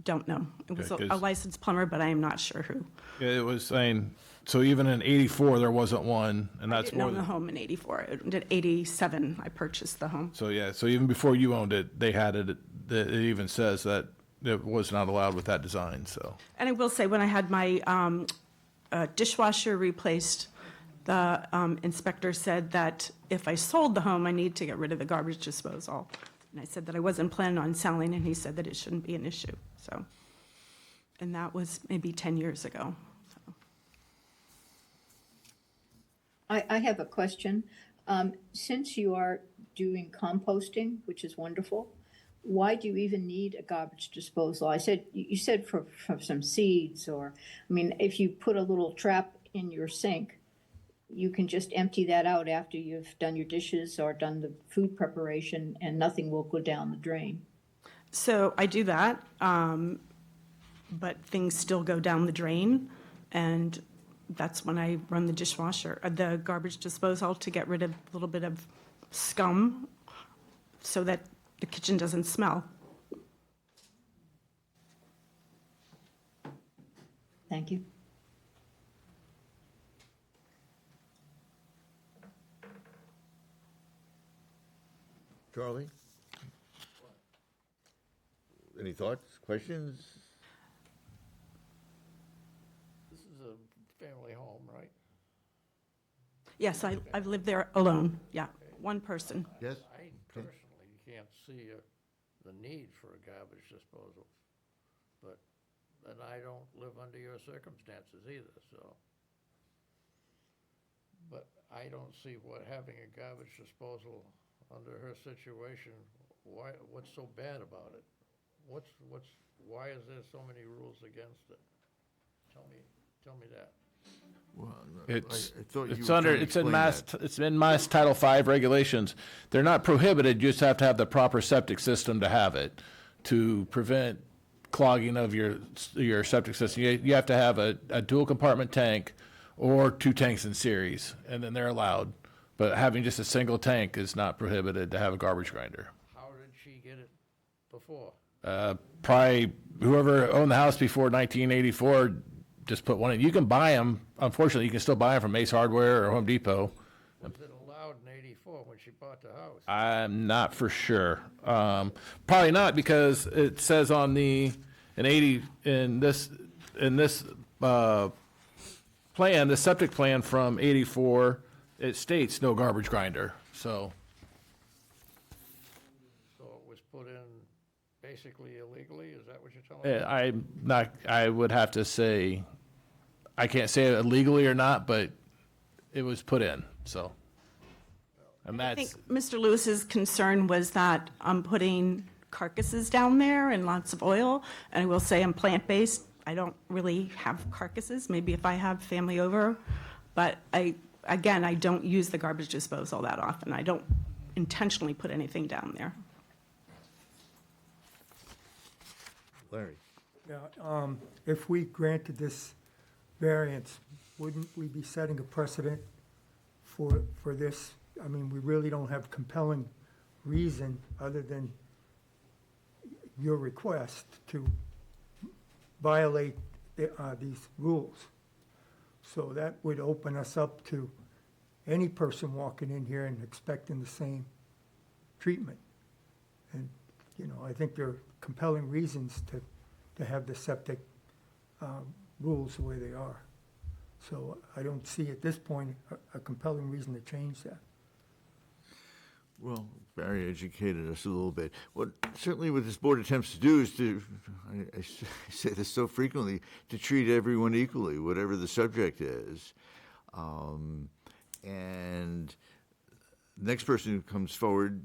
don't know. It was Okay, a 'cause- licensed plumber, but I am not sure who. Yeah, it was saying, so even in '84, there wasn't one, and I that's didn't more own the than, home in '84. In '87, I purchased the home. so yeah, so even before you owned it, they had it, it even says that it was not allowed with that design, so. And I will say, when I had my dishwasher replaced, the inspector said that if I sold the home, I need to get rid of the garbage disposal. And I said that I wasn't planning on selling, and he said that it shouldn't be an issue, so. And that was maybe 10 years ago. So. I have a question. Since you are doing composting, which is wonderful, why do you even need a garbage disposal? You said for some seeds, or, I mean, if you put a little trap in your sink, you can just empty that out after you've done your dishes or done the food preparation, and nothing will go down the drain. So I do that, but things still go down the drain, and that's when I run the dishwasher, the garbage disposal, to get rid of a little bit of scum so that the kitchen doesn't smell. Thank you. Charlie? Any thoughts, questions? This is a family home, right? Yes, I've lived there alone, yeah, one person. Yes? I personally can't see the need for a garbage disposal, and I don't live under your circumstances either, so. But I don't see what having a garbage disposal under her situation, what's so bad about it? Why is there so many rules against it? Tell me that. Well, It's I thought you it's were under trying to it's in explain mass that. it's in Mass Title V regulations. They're not prohibited. You just have to have the proper septic system to have it to prevent clogging of your septic system. You have to have a dual compartment tank or 2 tanks in series, and then they're allowed. But having just a single tank is not prohibited to have a garbage grinder. How did she get it before? Probably whoever owned the house before 1984 just put one in. You can buy them. Unfortunately, you can still buy them from Ace Hardware or Home Depot. Was it allowed in '84 when she bought the house? I'm not for sure. Probably not, because it says on in this plan, the septic plan from '84, it states no garbage grinder. So So it was put in basically illegally, is that what you're telling me? I'm not. I would have to say, I can't say it illegally or not, but it was put in. So, and I that's think Mr. Lewis's concern was that I'm putting carcasses down there and lots of oil, and I will say I'm plant-based. I don't really have carcasses, maybe if I have family over, but I don't use the garbage disposal that often. I don't intentionally put anything down there. Larry? Yeah, if we granted this variance, wouldn't we be setting a precedent for this? I mean, we really don't have compelling reason other than your request to violate these rules. So that would open us up to any person walking in here and expecting the same treatment. And, you know, I think there are compelling reasons to have the septic rules the way they are. So I don't see at this point a compelling reason to change that. Well, Barry educated us a little bit. What certainly what this board attempts to do is to, I say this so frequently, to treat everyone equally, whatever the subject is. And the next person who comes forward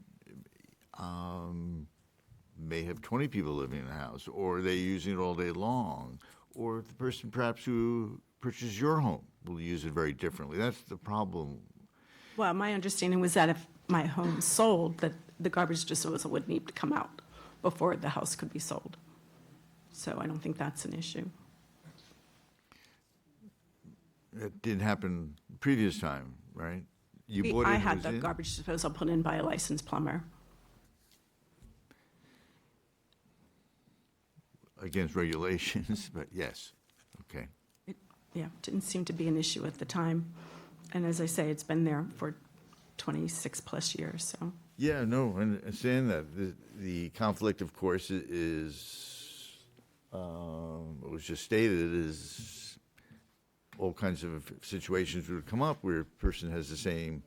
may have 20 people living in the house, or they're using it all day long, or the person perhaps who purchases your home will use it very differently. That's the problem. Well, my understanding was that if my home sold, that the garbage disposal would need to come out before the house could be sold. So I don't think that's an issue. That didn't happen previous time, right? You bought it. I it had was the in? garbage disposal put in by a licensed plumber. Against regulations, but yes, okay. Yeah, didn't seem to be an issue at the time. And as I say, it's been there for 26 plus years, so. Yeah, no, I understand that. The conflict, of course, is, what was just stated, is all kinds of situations would come up where a person has the same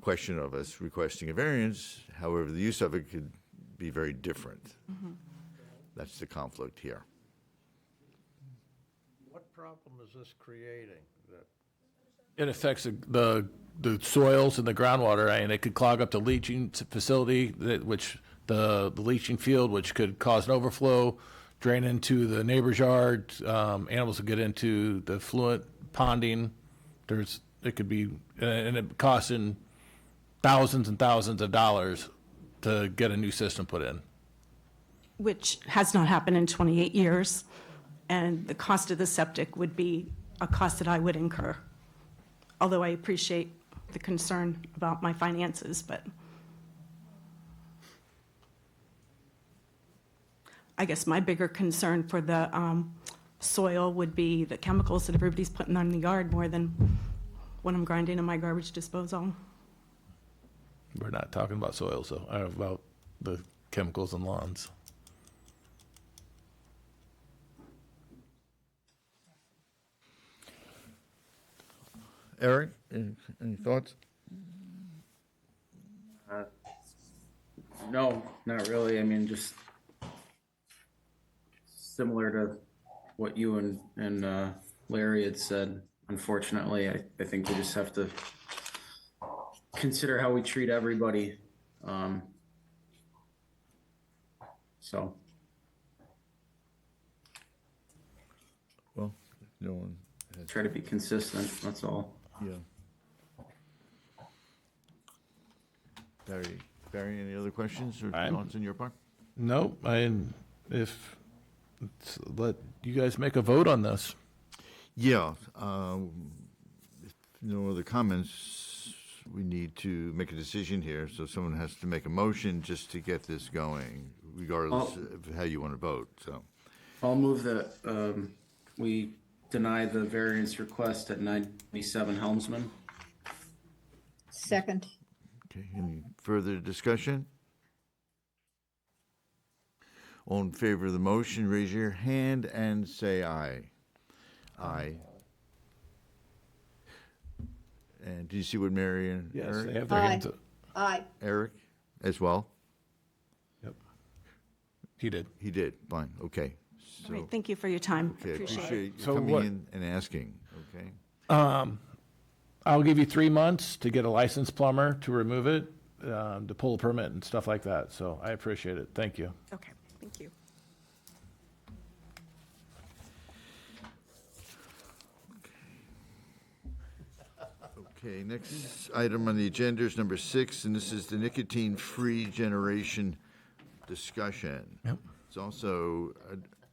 question of us requesting a variance. However, the use of it could be very different. Mhm. That's the conflict here. What problem is this creating? That it affects the soils and the groundwater, and it could clog up the leaching facility, which the leaching field, which could cause an overflow, drain into the neighbor's yard. Animals will get into the fluent ponding. It could be, and it costing thousands and thousands of dollars to get a new system put in. Which has not happened in 28 years. And the cost of the septic would be a cost that I would incur. Although I appreciate the concern about my finances, but I guess my bigger concern for the soil would be the chemicals that everybody's putting on the yard more than when I'm grinding in my garbage disposal. We're not talking about soils, though, about the chemicals in lawns. Eric, any thoughts? No, not really. I mean, just similar to what you and Larry had said. Unfortunately, I think we just have to consider how we treat everybody. So. Well, no one has. Try to be consistent, that's all. Yeah. Barry, any other questions or thoughts on your part? No, let you guys make a vote on this. Yeah. If no other comments, we need to make a decision here. So someone has to make a motion just to get this going, regardless of how you want to vote. So I'll move that we deny the variance request at 97 Helmsman. Second. Okay, any further discussion? All in favor of the motion, raise your hand and say aye. Aye. And do you see what Mary and Yes, Eric? they have their hands up. Aye. Eric as well? Yep. He did. He did, fine, okay. All right, thank you for your time. Okay, I Appreciate it. appreciate you So coming what- in and asking, okay? I'll give you 3 months to get a licensed plumber to remove it, to pull a permit and stuff like that. So I appreciate it. Thank you. Okay, thank you. Okay, next item on the agenda is number 6, and this is the nicotine-free generation discussion. Yep. It's also,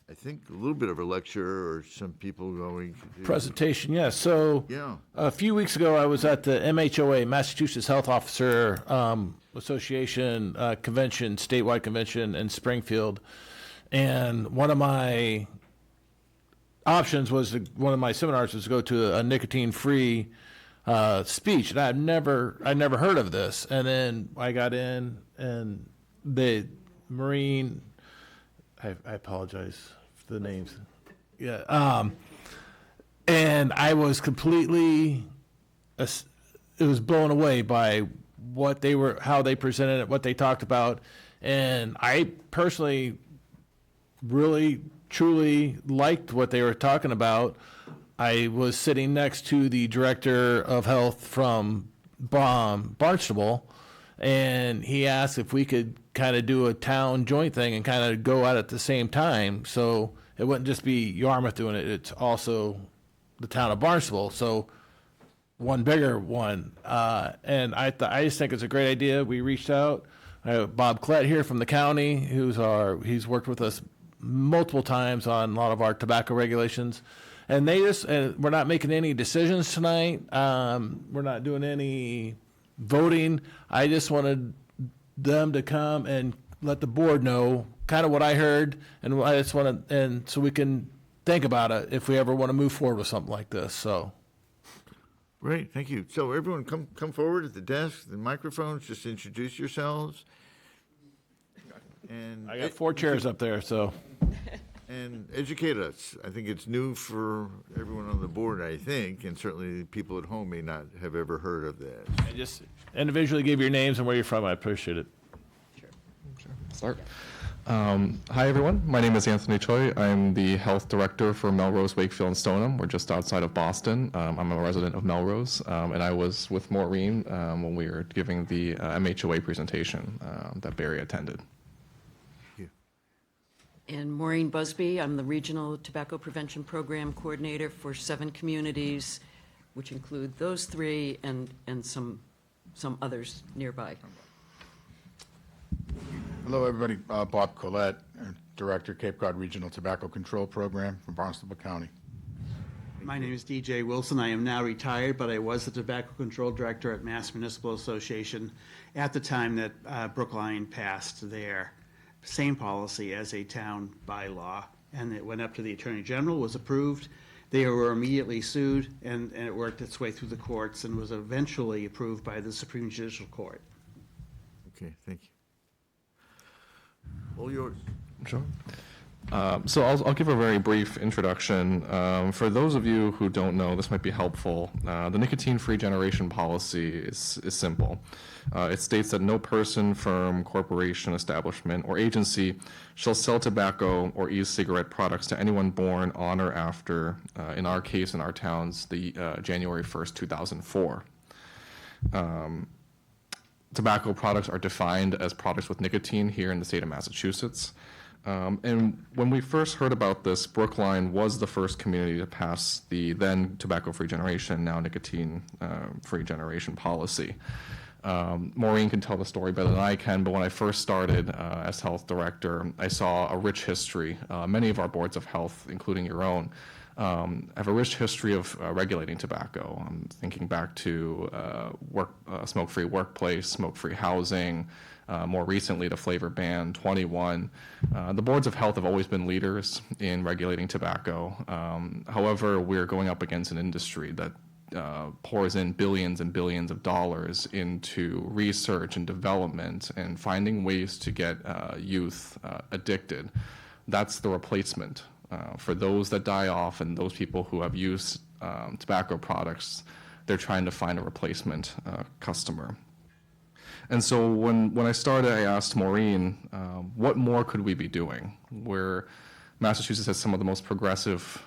I think, a little bit of a lecture or some people going to. Presentation, yes. So Yeah. a few weeks ago, I was at the MHOA, Massachusetts Health Officer Association convention, statewide convention in Springfield. And one of my options was one of my seminars was to go to a nicotine-free speech, and I'd never heard of this. And then I got in, and the Marine, I apologize for the names. Yeah. And I was completely, it was blown away by how they presented it, what they talked about. And I personally really, truly liked what they were talking about. I was sitting next to the director of health from Barnstable, and he asked if we could kind of do a town joint thing and kind of go out at the same time. So it wouldn't just be Yarmouth doing it, it's also the town of Barnstable. So one bigger one. And I just think it's a great idea. We reached out. Bob Klett here from the county, he's worked with us multiple times on a lot of our tobacco regulations. And we're not making any decisions tonight. We're not doing any voting. I just wanted them to come and let the board know kind of what I heard, and I just want to, and so we can think about it if we ever want to move forward with something like this. So, Great, thank you. So everyone come forward at the desk, the microphones, just introduce yourselves. And I got 4 chairs up there, so. And educate us. I think it's new for everyone on the board, I think, and certainly people at home may not have ever heard of this. And just individually give your names and where you're from. I appreciate it. Start. Hi, everyone. My name is Anthony Choi. I'm the health director for Melrose, Wakefield, and Stoneham. We're just outside of Boston. I'm a resident of Melrose, and I was with Maureen when we were giving the MHOA presentation that Barry attended. And Maureen Busby, I'm the Regional Tobacco Prevention Program Coordinator for 7 communities, which include those 3 and some others nearby. Hello, everybody. Bob Collette, Director, Cape Cod Regional Tobacco Control Program from Barnstable County. My name is DJ Wilson. I am now retired, but I was the Tobacco Control Director at Mass Municipal Association at the time that Brookline passed their same policy as a town bylaw, and it went up to the Attorney General, was approved. They were immediately sued, and it worked its way through the courts and was eventually approved by the Supreme Judicial Court. Okay, thank you. All yours. Sure. So I'll give a very brief introduction. For those of you who don't know, this might be helpful. The nicotine-free generation policy is simple. It states that no person, firm, corporation, establishment, or agency shall sell tobacco or e-cigarette products to anyone born on or after, in our case, in our towns, the January 1st, 2004. Tobacco products are defined as products with nicotine here in the state of Massachusetts. And when we first heard about this, Brookline was the first community to pass the then tobacco-free generation, now nicotine-free generation policy. Maureen can tell the story better than I can, but when I first started as health director, I saw a rich history. Many of our boards of health, including your own, have a rich history of regulating tobacco. I'm thinking back to smoke-free workplace, smoke-free housing, more recently the flavor ban, 21. The boards of health have always been leaders in regulating tobacco. However, we're going up against an industry that pours in billions and billions of dollars into research and development and finding ways to get youth addicted. That's the replacement. For those that die off and those people who have used tobacco products, they're trying to find a replacement customer. And so when I started, I asked Maureen, what more could we be doing? Where Massachusetts has some of the most progressive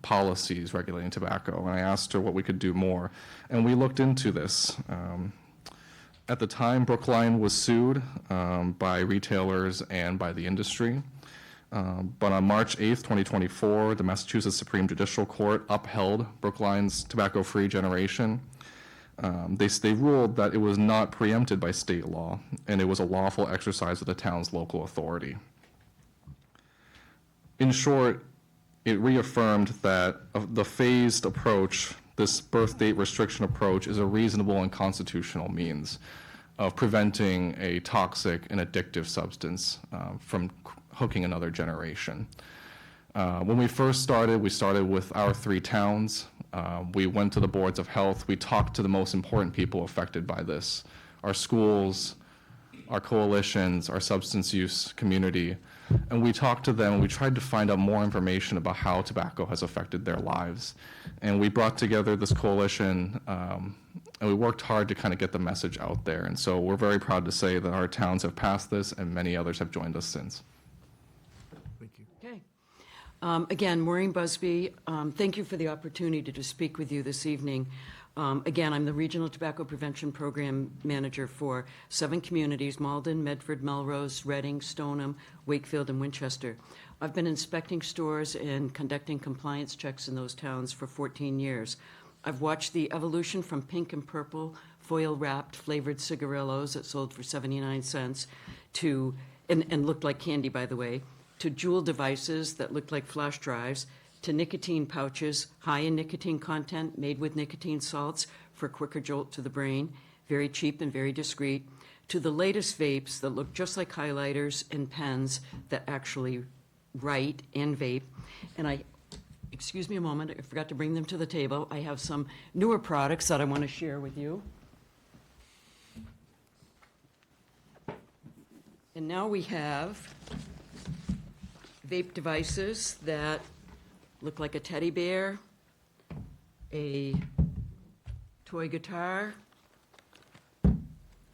policies regulating tobacco, and I asked her what we could do more. And we looked into this. At the time, Brookline was sued by retailers and by the industry. But on March 8th, 2024, the Massachusetts Supreme Judicial Court upheld Brookline's tobacco-free generation. They ruled that it was not preempted by state law, and it was a lawful exercise of the town's local authority. In short, it reaffirmed that the phased approach, this birth date restriction approach, is a reasonable and constitutional means of preventing a toxic and addictive substance from hooking another generation. When we first started, we started with our 3 towns. We went to the boards of health. We talked to the most important people affected by this, our schools, our coalitions, our substance use community. And we talked to them, and we tried to find out more information about how tobacco has affected their lives. And we brought together this coalition, and we worked hard to kind of get the message out there. And so we're very proud to say that our towns have passed this, and many others have joined us since. Thank you. Okay. Again, Maureen Busby, thank you for the opportunity to speak with you this evening. Again, I'm the Regional Tobacco Prevention Program Manager for 7 communities: Malden, Medford, Melrose, Reading, Stoneham, Wakefield, and Winchester. I've been inspecting stores and conducting compliance checks in those towns for 14 years. I've watched the evolution from pink and purple foil-wrapped flavored cigarillos that sold for 79 cents to, and looked like candy, by the way, to jewel devices that looked like flash drives, to nicotine pouches, high in nicotine content, made with nicotine salts for quicker jolt to the brain, very cheap and very discreet, to the latest vapes that look just like highlighters and pens that actually write and vape. And excuse me a moment, I forgot to bring them to the table. I have some newer products that I want to share with you. And now we have vape devices that look like a teddy bear, a toy guitar,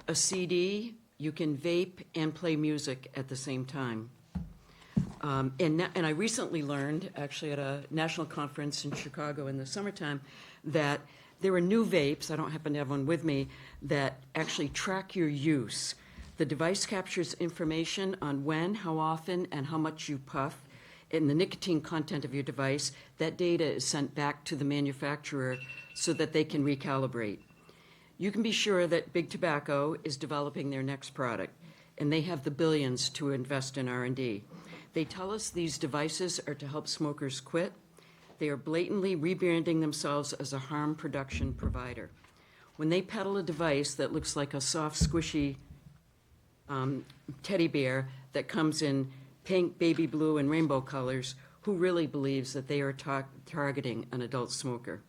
a CD. You can vape and play music at the same time. And I recently learned, actually at a national conference in Chicago in the summertime, that there are new vapes, I don't happen to have one with me, that actually track your use. The device captures information on when, how often, and how much you puff, and the nicotine content of your device. That data is sent back to the manufacturer so that they can recalibrate. You can be sure that Big Tobacco is developing their next product, and they have the billions to invest in R&D. They tell us these devices are to help smokers quit. They are blatantly rebranding themselves as a harm production provider. When they peddle a device that looks like a soft, squishy teddy bear that comes in pink, baby blue, and rainbow colors, who really believes that they are targeting an adult smoker?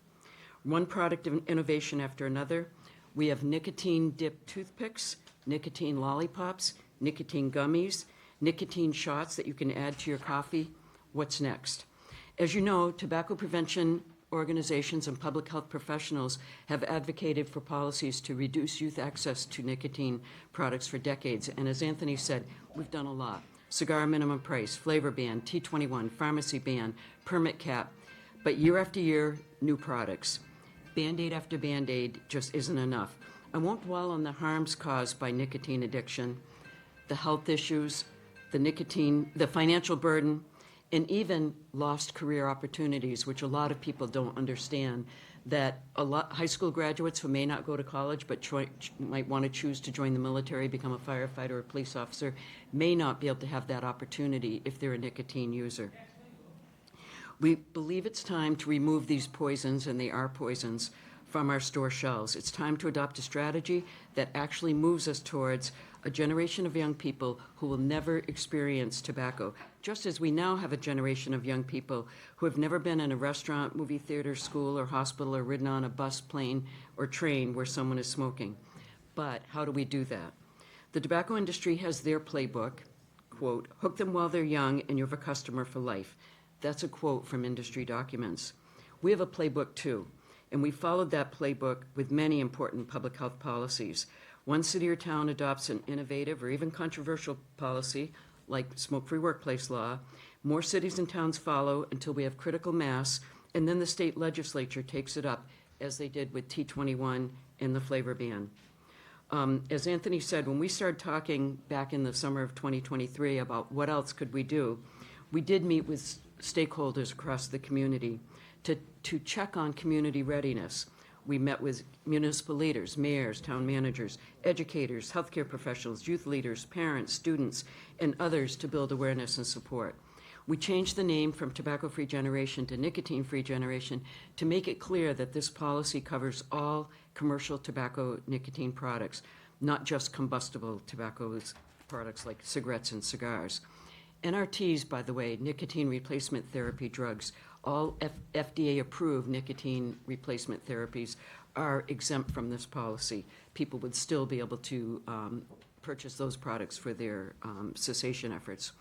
One product of innovation after another. We have nicotine-dipped toothpicks nicotine lollipops, nicotine gummies, nicotine shots that you can add to your coffee. What's next? As you know, tobacco prevention organizations and public health professionals have advocated for policies to reduce youth access to nicotine products for decades. And as Anthony said, we've done a lot. Cigar minimum price, flavor ban, T21, pharmacy ban, permit cap. But year after year, new products. Band-Aid after Band-Aid just isn't enough. I won't dwell on the harms caused by nicotine addiction, the health issues, the financial burden, and even lost career opportunities, which a lot of people don't understand, that high school graduates who may not go to college but might want to choose to join the military, become a firefighter or a police officer, may not be able to have that opportunity if they're a nicotine user. We believe it's time to remove these poisons, and they are poisons, from our store shelves. It's time to adopt a strategy that actually moves us towards a generation of young people who will never experience tobacco, just as we now have a generation of young people who have never been in a restaurant, movie theater, school, or hospital, or ridden on a bus, plane, or train where someone is smoking. But how do we do that? The tobacco industry has their playbook, quote, hook them while they're young and you have a customer for life. That's a quote from industry documents. We have a playbook too, and we followed that playbook with many important public health policies. One city or town adopts an innovative or even controversial policy, like smoke-free workplace law. More cities and towns follow until we have critical mass, and then the state legislature takes it up, as they did with T21 and the flavor ban. As Anthony said, when we started talking back in the summer of 2023 about what else could we do, we did meet with stakeholders across the community to check on community readiness. We met with municipal leaders, mayors, town managers, educators, healthcare professionals, youth leaders, parents, students, and others to build awareness and support. We changed the name from Tobacco-Free Generation to Nicotine-Free Generation to make it clear that this policy covers all commercial tobacco nicotine products, not just combustible tobacco products like cigarettes and cigars. NRTs, by the way, nicotine replacement therapy drugs, all FDA-approved nicotine replacement therapies are exempt from this policy. People would still be able to purchase those products for their cessation efforts.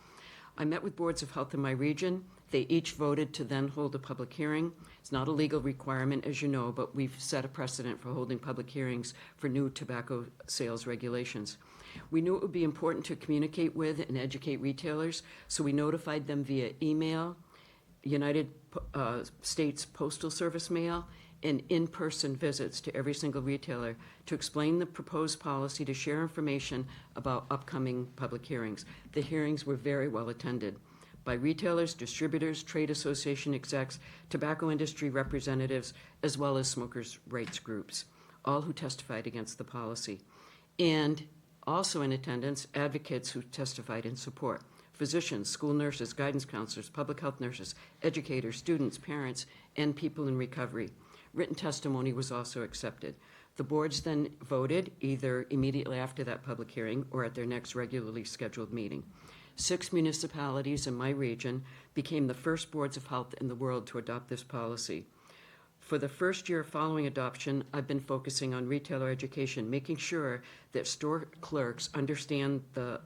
I met with boards of health in my region. They each voted to then hold a public hearing. It's not a legal requirement, as you know, but we've set a precedent for holding public hearings for new tobacco sales regulations. We knew it would be important to communicate with and educate retailers, so we notified them via email, United States Postal Service mail, and in-person visits to every single retailer to explain the proposed policy, to share information about upcoming public hearings. The hearings were very well attended by retailers, distributors, trade association execs, tobacco industry representatives, as well as smokers' rights groups, all who testified against the policy. And also in attendance, advocates who testified in support. Physicians, school nurses, guidance counselors, public health nurses, educators, students, parents, and people in recovery. Written testimony was also accepted. The boards then voted either immediately after that public hearing or at their next regularly scheduled meeting. 6 municipalities in my region became the first boards of health in the world to adopt this policy. For the first year following adoption, I've been focusing on retailer education, making sure that store clerks understand the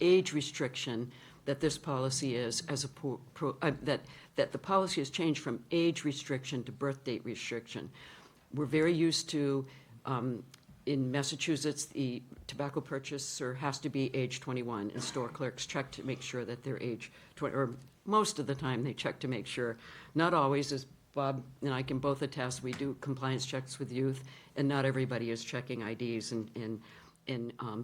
age restriction that this policy is, as that the policy has changed from age restriction to birth date restriction. We're very used to, in Massachusetts, the tobacco purchaser has to be age 21, and store clerks check to make sure that they're age 20, or most of the time they check to make sure. Not always, as Bob and I can both attest, we do compliance checks with youth, and not everybody is checking IDs and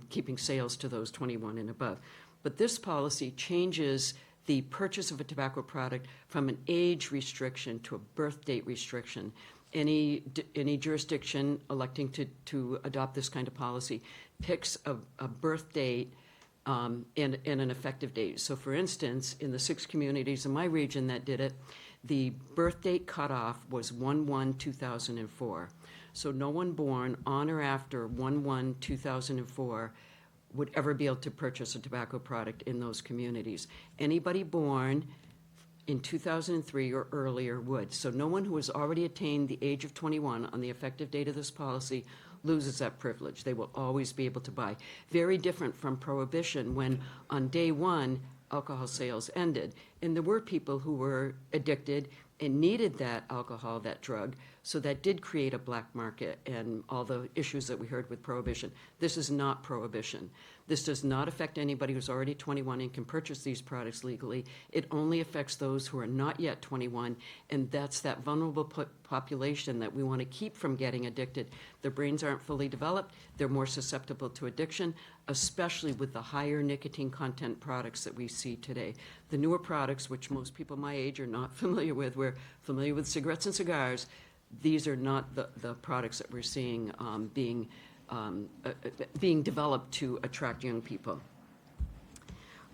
keeping sales to those 21 and above. But this policy changes the purchase of a tobacco product from an age restriction to a birth date restriction. Any jurisdiction electing to adopt this kind of policy picks a birth date and an effective date. So for instance, in the 6 communities in my region that did it, the birth date cutoff was 1/1/2004. So no one born on or after 1/1/2004 would ever be able to purchase a tobacco product in those communities. Anybody born in 2003 or earlier would. So no one who has already attained the age of 21 on the effective date of this policy loses that privilege. They will always be able to buy. Very different from Prohibition, when on day one, alcohol sales ended. And there were people who were addicted and needed that alcohol, that drug. So that did create a black market and all the issues that we heard with Prohibition. This is not Prohibition. This does not affect anybody who's already 21 and can purchase these products legally. It only affects those who are not yet 21, and that's that vulnerable population that we want to keep from getting addicted. Their brains aren't fully developed. They're more susceptible to addiction, especially with the higher nicotine content products that we see today. The newer products, which most people my age are not familiar with, we're familiar with cigarettes and cigars. These are not the products that we're seeing being developed to attract young people.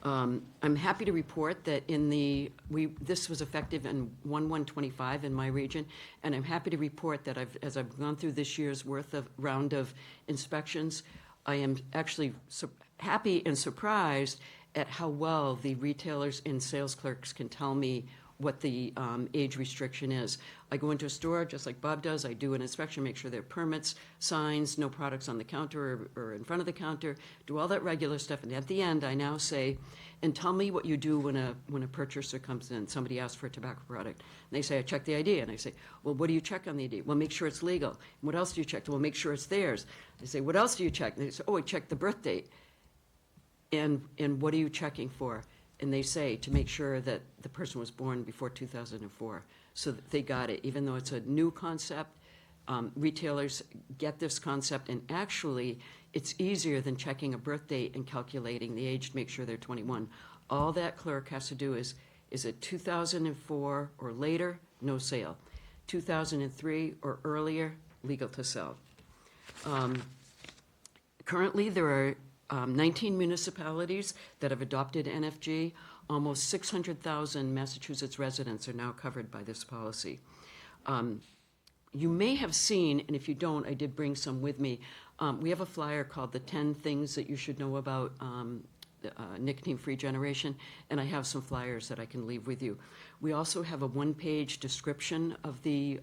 I'm happy to report that this was effective in 1/1/25 in my region, and I'm happy to report that as I've gone through this year's round of inspections, I am actually happy and surprised at how well the retailers and sales clerks can tell me what the age restriction is. I go into a store, just like Bob does, I do an inspection, make sure there are permits, signs, no products on the counter or in front of the counter, do all that regular stuff, and at the end, I now say, and tell me what you do when a purchaser comes in, somebody asks for a tobacco product, and they say, I check the ID, and I say, well, what do you check on the ID? Well, make sure it's legal. And what else do you check? Well, make sure it's theirs. They say, what else do you check? And they say, oh, I check the birth date. And what are you checking for? And they say to make sure that the person was born before 2004, so that they got it. Even though it's a new concept, retailers get this concept, and actually it's easier than checking a birth date and calculating the age to make sure they're 21. All that clerk has to do is it 2004 or later, no sale. 2003 or earlier, legal to sell. Currently, there are 19 municipalities that have adopted NFG. Almost 600,000 Massachusetts residents are now covered by this policy. You may have seen, and if you don't, I did bring some with me. We have a flyer called the 10 Things That You Should Know About Nicotine-Free Generation, and I have some flyers that I can leave with you. We also have a one-page description of the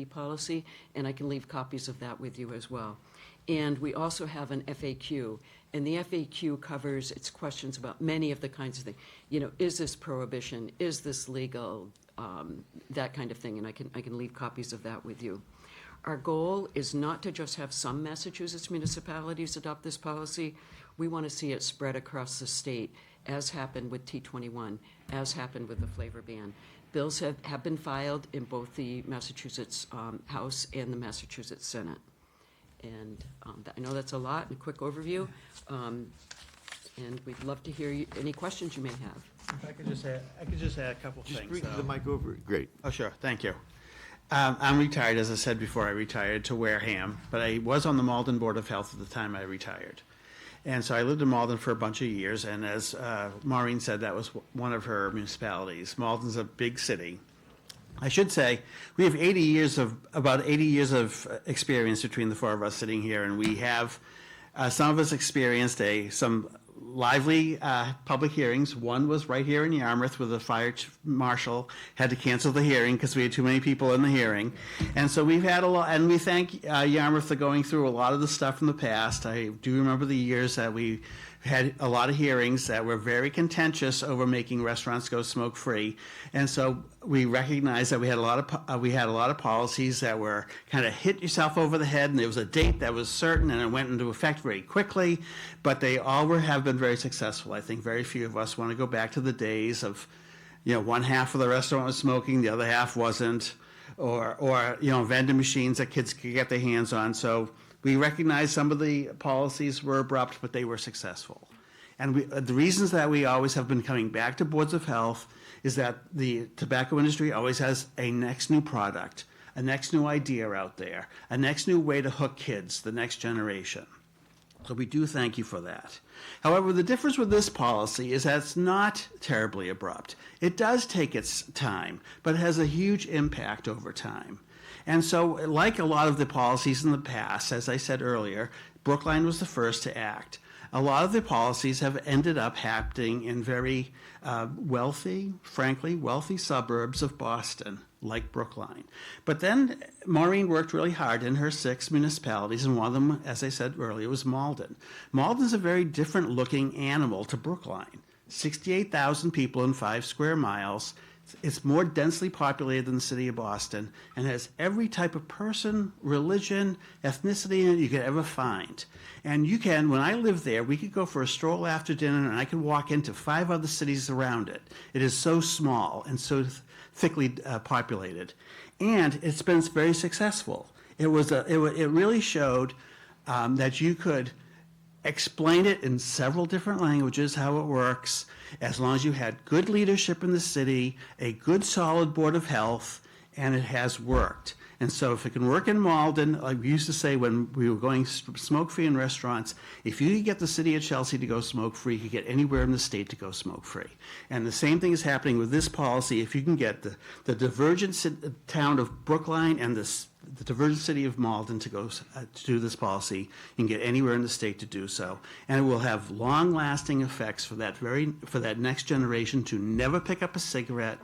policy, and I can leave copies of that with you as well. And we also have an FAQ, and the FAQ covers its questions about many of the kinds of things. You know, is this prohibition? Is this legal? That kind of thing, and I can leave copies of that with you. Our goal is not to just have some Massachusetts municipalities adopt this policy. We want to see it spread across the state, as happened with T21, as happened with the flavor ban. Bills have been filed in both the Massachusetts House and the Massachusetts Senate. And I know that's a lot and a quick overview, and we'd love to hear any questions you may have. If I could just add a couple things. Just bring the mic over. Great. Oh, sure. Thank you. I'm retired, as I said before, I retired to Wareham, but I was on the Malden Board of Health at the time I retired. And so I lived in Malden for a bunch of years, and as Maureen said, that was one of her municipalities. Malden's a big city. I should say, we have about 80 years of experience between the four of us sitting here, and we have, some of us experienced some lively public hearings. One was right here in Yarmouth, where the fire marshal had to cancel the hearing because we had too many people in the hearing. And so we've had a lot, and we thank Yarmouth for going through a lot of the stuff from the past. I do remember the years that we had a lot of hearings that were very contentious over making restaurants go smoke-free, and so we recognized that we had a lot of policies that were kind of hit yourself over the head, and there was a date that was certain, and it went into effect very quickly. But they all have been very successful. I think very few of us want to go back to the days of, one half of the restaurant was smoking, the other half wasn't, or vending machines that kids could get their hands on. So we recognize some of the policies were abrupt, but they were successful. And the reasons that we always have been coming back to boards of health is that the tobacco industry always has a next new product, a next new idea out there, a next new way to hook kids, the next generation. So we do thank you for that. However, the difference with this policy is that it's not terribly abrupt. It does take its time, but it has a huge impact over time. And so, like a lot of the policies in the past, as I said earlier, Brookline was the first to act. a lot of the policies have ended up happening in very wealthy, frankly, wealthy suburbs of Boston, like Brookline. But then Maureen worked really hard in her 6 municipalities, and one of them, as I said earlier, was Malden. Malden's a very different looking animal to Brookline. 68,000 people in 5 square miles. It's more densely populated than the city of Boston and has every type of person, religion, ethnicity in it you could ever find. And you can, when I lived there, we could go for a stroll after dinner and I could walk into 5 other cities around it. It is so small and so thickly populated. And it's been very successful. It really showed that you could explain it in several different languages, how it works, as long as you had good leadership in the city, a good solid board of health, and it has worked. And so if it can work in Malden, like we used to say when we were going smoke-free in restaurants, if you could get the city of Chelsea to go smoke-free, you could get anywhere in the state to go smoke-free. And the same thing is happening with this policy. If you can get the divergent town of Brookline and the divergent city of Malden to go to do this policy, you can get anywhere in the state to do so. And it will have long-lasting effects for that next generation to never pick up a cigarette,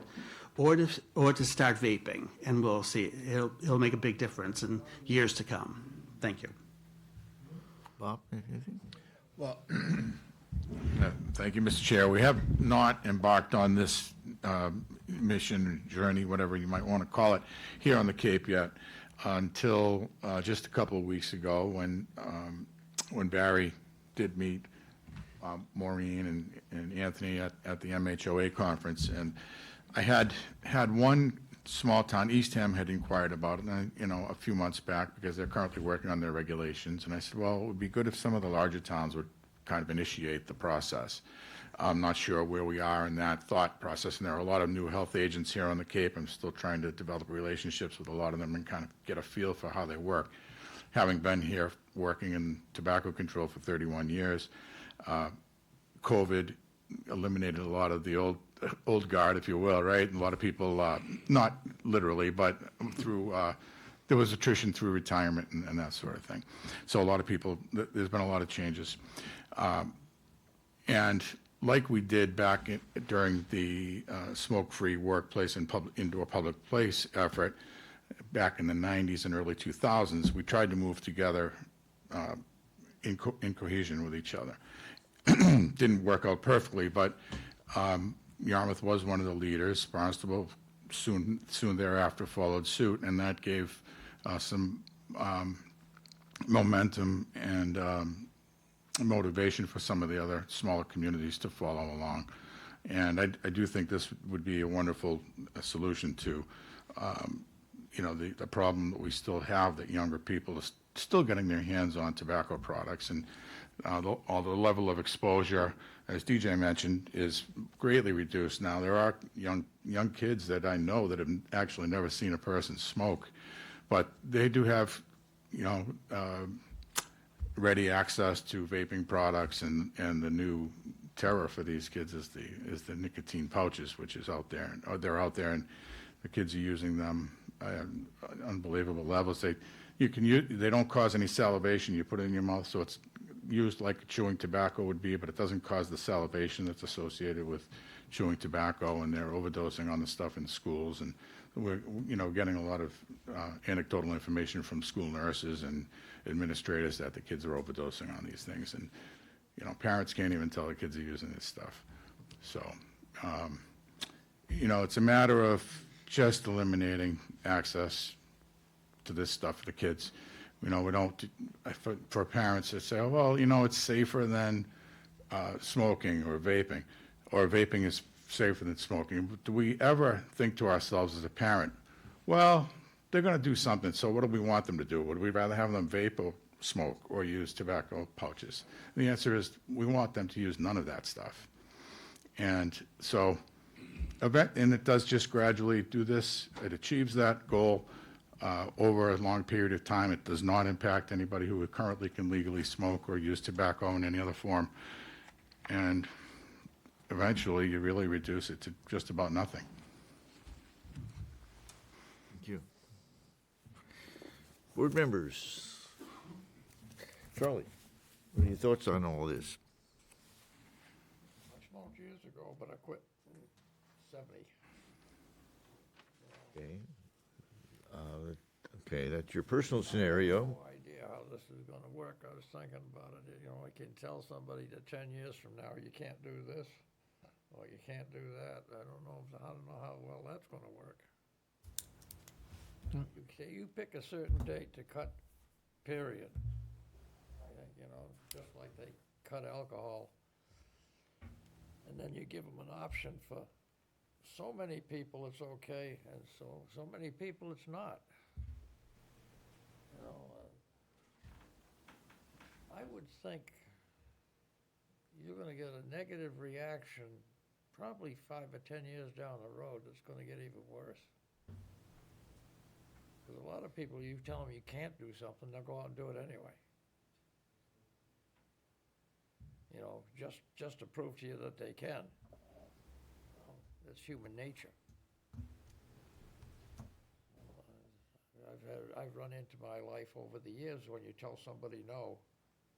or to start vaping, and we'll see. It'll make a big difference in years to come. Thank you. Bob, anything? Well, thank you, Mr. Chair. We have not embarked on this mission, journey, whatever you might want to call it, here on the Cape yet, until just a couple of weeks ago when Barry did meet Maureen and Anthony at the MHOA conference. And I had one small town, Eastham, had inquired about it, a few months back, because they're currently working on their regulations. And I said, well, it would be good if some of the larger towns would kind of initiate the process. I'm not sure where we are in that thought process, and there are a lot of new health agents here on the Cape. I'm still trying to develop relationships with a lot of them and kind of get a feel for how they work. Having been here working in tobacco control for 31 years, COVID eliminated a lot of the old guard, if you will, right? And a lot of people, not literally, but through, there was attrition through retirement and that sort of thing. So a lot of people, there's been a lot of changes. And like we did back during the smoke-free workplace and indoor public place effort back in the 90s and early 2000s, we tried to move together in cohesion with each other. Didn't work out perfectly, but Yarmouth was one of the leaders. Barnstable soon thereafter followed suit, and that gave some momentum and motivation for some of the other smaller communities to follow along. And I do think this would be a wonderful solution to the problem that we still have, that younger people are still getting their hands on tobacco products, and the level of exposure, as DJ mentioned, is greatly reduced now. There are young kids that I know that have actually never seen a person smoke, but they do have, ready access to vaping products, and the new terror for these kids is the nicotine pouches, which is out there, they're out there, and the kids are using them at unbelievable levels. They don't cause any salivation. You put it in your mouth, so it's used like chewing tobacco would be, but it doesn't cause the salivation that's associated with chewing tobacco, and they're overdosing on the stuff in schools. And we're getting a lot of anecdotal information from school nurses and administrators that the kids are overdosing on these things, and parents can't even tell the kids are using this stuff. So it's a matter of just eliminating access to this stuff for the kids. We don't, for parents that say, oh, well, it's safer than smoking or vaping is safer than smoking. Do we ever think to ourselves as a parent, well, they're going to do something, so what do we want them to do? Would we rather have them vape or smoke or use tobacco pouches? And the answer is we want them to use none of that stuff. And so, and it does just gradually do this. It achieves that goal over a long period of time. It does not impact anybody who currently can legally smoke or use tobacco in any other form. And eventually, you really reduce it to just about nothing. Thank you. Board members. Charlie. What are your thoughts on all this? I smoked years ago, but I quit in 70. Okay. Okay, that's your personal scenario. No idea how this is gonna work. I was thinking about it, you know, I can tell somebody that 10 years from now, you can't do this, or you can't do that. I don't know how well that's gonna work. You pick a certain date to cut, period. You know, just like they cut alcohol. And then you give them an option for so many people it's okay, and so many people it's not. You know, I would think you're gonna get a negative reaction probably 5 or 10 years down the road that's gonna get even worse. Because a lot of people, you tell them you can't do something, they'll go out and do it anyway. You know, just to prove to you that they can. It's human nature. I've run into my life over the years when you tell somebody no,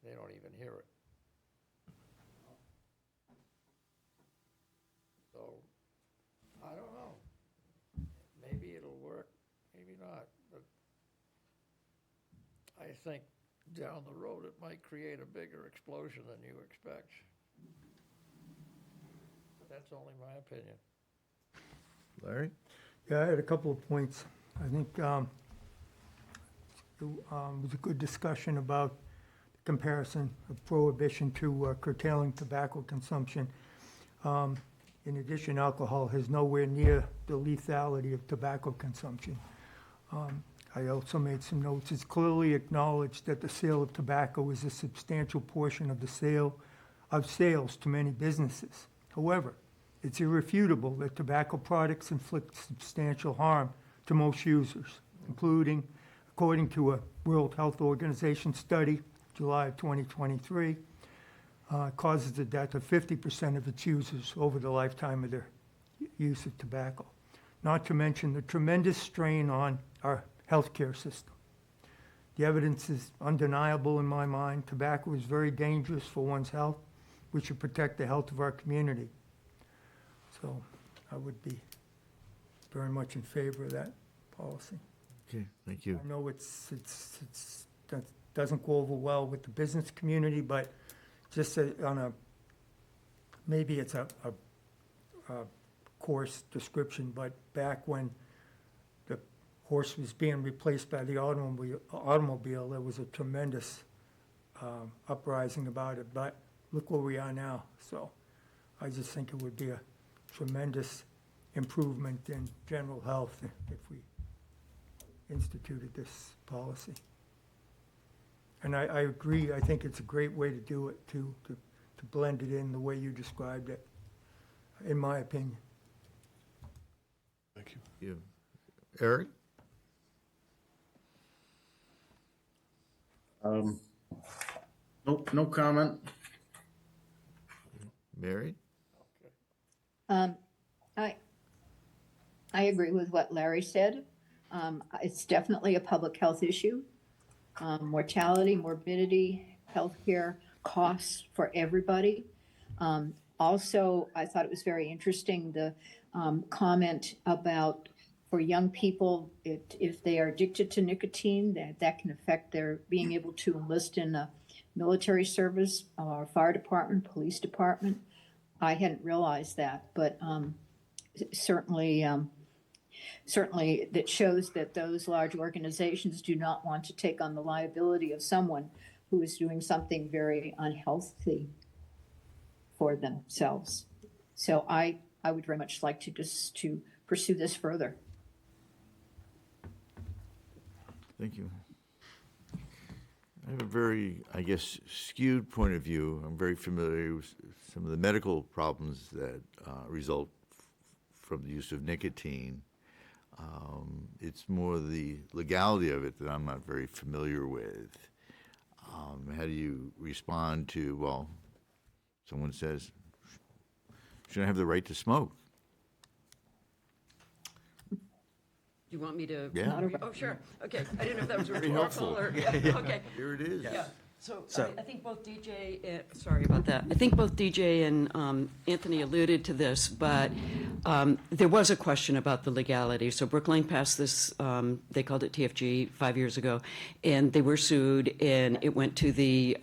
they don't even hear it. So, I don't know. Maybe it'll work, maybe not, but I think down the road it might create a bigger explosion than you expect. But that's only my opinion. Larry? Yeah, I had a couple of points. I think it was a good discussion about the comparison of prohibition to curtailing tobacco consumption. In addition, alcohol has nowhere near the lethality of tobacco consumption. I also made some notes. It's clearly acknowledged that the sale of tobacco is a substantial portion of the sales to many businesses. However, it's irrefutable that tobacco products inflict substantial harm to most users, including, according to a World Health Organization study, July of 2023, causes the death of 50% of its users over the lifetime of their use of tobacco. Not to mention the tremendous strain on our healthcare system. The evidence is undeniable in my mind. Tobacco is very dangerous for one's health. We should protect the health of our community. So I would be very much in favor of that policy. Okay, thank you. I know that doesn't go over well with the business community, but just maybe it's a coarse description, but back when the horse was being replaced by the automobile, there was a tremendous uprising about it, but look where we are now. So I just think it would be a tremendous improvement in general health if we instituted this policy. And I agree, I think it's a great way to do it, to blend it in the way you described it, in my opinion. Thank you. Eric? Nope, no comment. Mary? I agree with what Larry said. It's definitely a public health issue. Mortality, morbidity, healthcare costs for everybody. Also, I thought it was very interesting, the comment about for young people, if they are addicted to nicotine, that can affect their being able to enlist in a military service or fire department, police department. I hadn't realized that, but certainly that shows that those large organizations do not want to take on the liability of someone who is doing something very unhealthy for themselves. So I would very much like to pursue this further. Thank you. I have a very, I guess, skewed point of view. I'm very familiar with some of the medical problems that result from the use of nicotine. It's more the legality of it that I'm not very familiar with. How do you respond to, well, someone says, shouldn't I have the right to smoke? Do you want me to? Yeah. Oh, sure. Okay. I didn't know if that was Very rhetorical helpful. or, yeah, okay. Here it is. Yeah. So I think both DJ, sorry about that. I think both DJ and Anthony alluded to this, but there was a question about the legality. So Brookline passed this, they called it TFG 5 years ago, and they were sued, and it went to the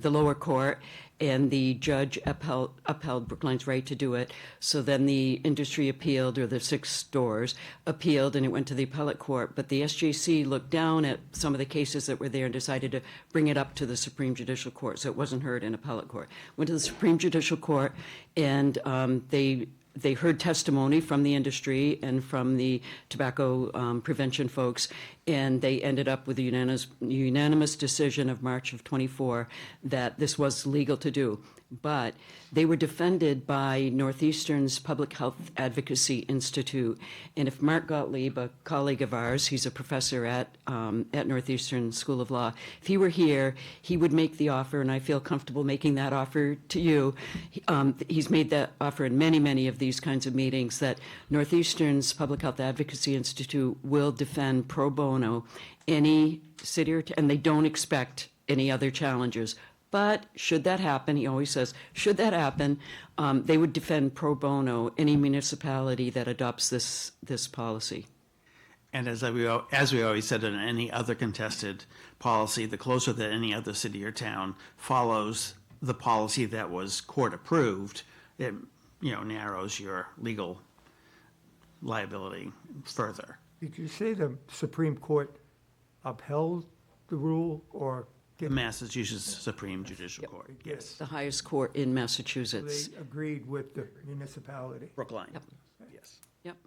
lower court, and the judge upheld Brookline's right to do it. So then the industry appealed, or the 6 stores appealed, and it went to the appellate court. But the SJC looked down at some of the cases that were there and decided to bring it up to the Supreme Judicial Court. So it wasn't heard in appellate court. Went to the Supreme Judicial Court, and they heard testimony from the industry and from the tobacco prevention folks, and they ended up with a unanimous decision of March of '24 that this was legal to do. But they were defended by Northeastern's Public Health Advocacy Institute. And if Mark Gottlieb, a colleague of ours, he's a professor at Northeastern School of Law, if he were here, he would make the offer, and I feel comfortable making that offer to you. He's made that offer in many, many of these kinds of meetings, that Northeastern's Public Health Advocacy Institute will defend pro bono any city, and they don't expect any other challenges. But should that happen, he always says, should that happen, they would defend pro bono any municipality that adopts this policy. And as we always said, in any other contested policy, the closer that any other city or town follows the policy that was court approved, it narrows your legal liability further. Did you say the Supreme Court upheld the rule, or? The Massachusetts Supreme Judicial Court, yes. The highest court in Massachusetts. They agreed with the municipality? Brookline, Yep. yes. Yep.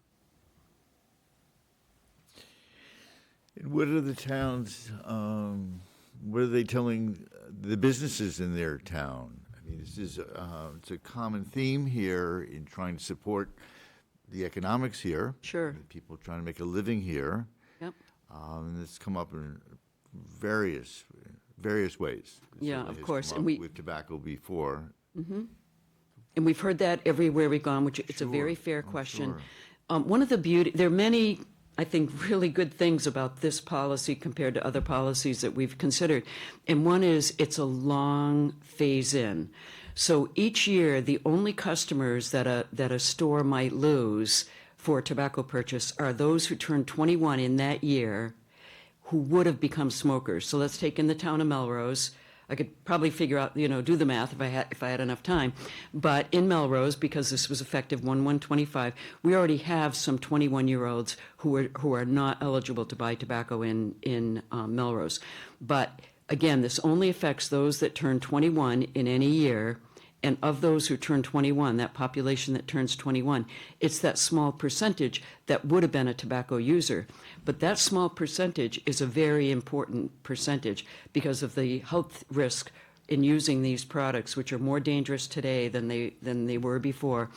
And what are the towns, what are they telling the businesses in their town? I mean, this is, it's a common theme here in trying to support the economics here. Sure. People trying to make a living here. Yep. And it's come up in various ways. It Yeah, certainly of has course. come And up with tobacco before. Mm-hmm. And we've heard that everywhere we've gone, which it's a very fair question. One of the there are many, I think, really good things about this policy compared to other policies that we've considered. And one is it's a long phase in. So each year, the only customers that a store might lose for a tobacco purchase are those who turn 21 in that year, who would have become smokers. So let's take in the town of Melrose. I could probably figure out, do the math if I had enough time. But in Melrose, because this was effective 1/1/25, we already have some 21-year-olds who are not eligible to buy tobacco in Melrose. But again, this only affects those that turn 21 in any year. And of those who turn 21, that population that turns 21, it's that small percentage that would have been a tobacco user. But that small percentage is a very important percentage because of the health risk in using these products, which are more dangerous today than they were before.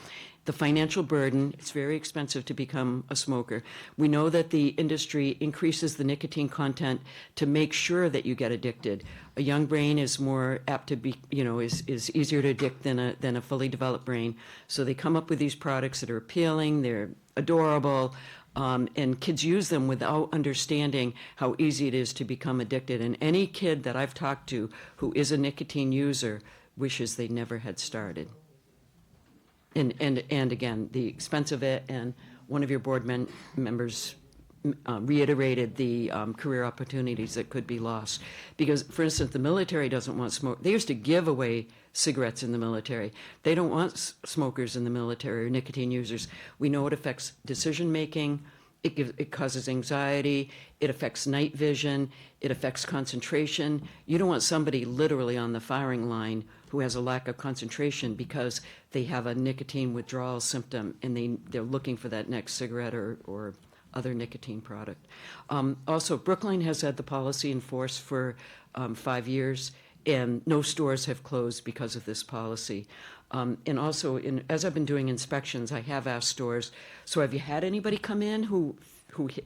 The financial burden, it's very expensive to become a smoker. We know that the industry increases the nicotine content to make sure that you get addicted. A young brain is more apt to be, is easier to addict than a fully developed brain. So they come up with these products that are appealing, they're adorable, and kids use them without understanding how easy it is to become addicted. And any kid that I've talked to who is a nicotine user wishes they never had started. And again, the expense of it, and one of your board members reiterated the career opportunities that could be lost. Because, for instance, the military doesn't want smoke. They used to give away cigarettes in the military. They don't want smokers in the military or nicotine users. We know it affects decision-making. It causes anxiety. It affects night vision. It affects concentration. You don't want somebody literally on the firing line who has a lack of concentration because they have a nicotine withdrawal symptom and they're looking for that next cigarette or other nicotine product. Also, Brookline has had the policy in force for 5 years, and no stores have closed because of this policy. And also, as I've been doing inspections, I have asked stores, so have you had anybody come in who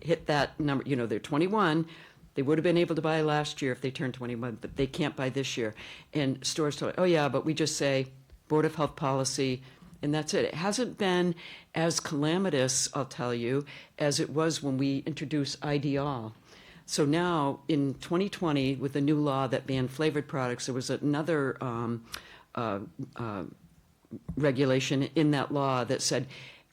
hit that number? They're 21. They would have been able to buy last year if they turned 21, but they can't buy this year. And stores told, oh yeah, but we just say Board of Health policy, and that's it. It hasn't been as calamitous, I'll tell you, as it was when we introduced ID All. So now, in 2020, with the new law that banned flavored products, there was another regulation in that law that said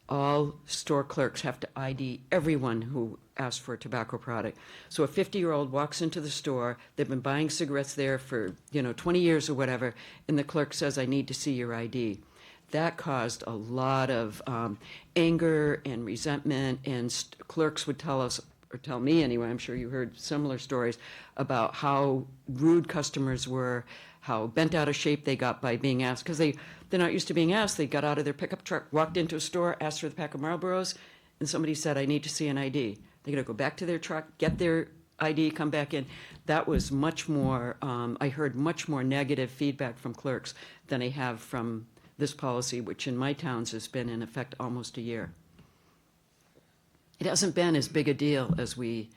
all store clerks have to ID everyone who asks for a tobacco product. So a 50-year-old walks into the store, they've been buying cigarettes there for 20 years or whatever, and the clerk says, I need to see your ID. That caused a lot of anger and resentment, and clerks would tell us, or tell me anyway, I'm sure you heard similar stories, about how rude customers were, how bent out of shape they got by being asked, because they're not used to being asked. They got out of their pickup truck, walked into a store, asked for the pack of Marlboros, and somebody said, I need to see an ID. They got to go back to their truck, get their ID, come back in. That was much more, I heard much more negative feedback from clerks than I have from this policy, which in my towns has been in effect almost a year. It hasn't been as big a deal as we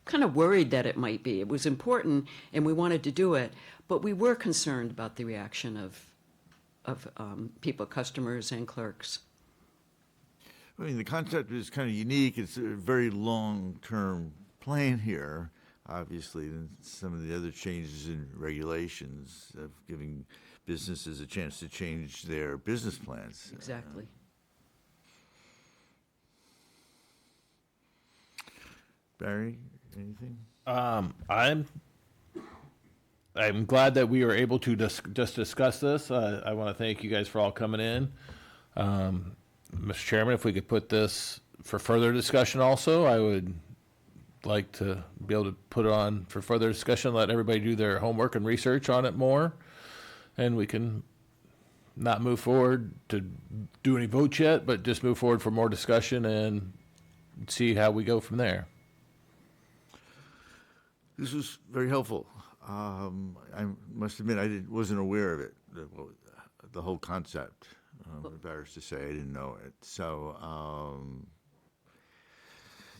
kind of worried that it might be. It was important and we wanted to do it, but we were concerned about the reaction of people, customers and clerks. I mean, the concept is kind of unique. It's a very long-term plan here, obviously, than some of the other changes in regulations of giving businesses a chance to change their business plans. Exactly. Barry, anything? I'm glad that we were able to just discuss this. I want to thank you guys for all coming in. Mr. Chairman, if we could put this for further discussion also, I would like to be able to put it on for further discussion, let everybody do their homework and research on it more, and we can not move forward to do any votes yet, but just move forward for more discussion and see how we go from there. This was very helpful. I must admit, I wasn't aware of it, the whole concept. I'm embarrassed to say I didn't know it. So,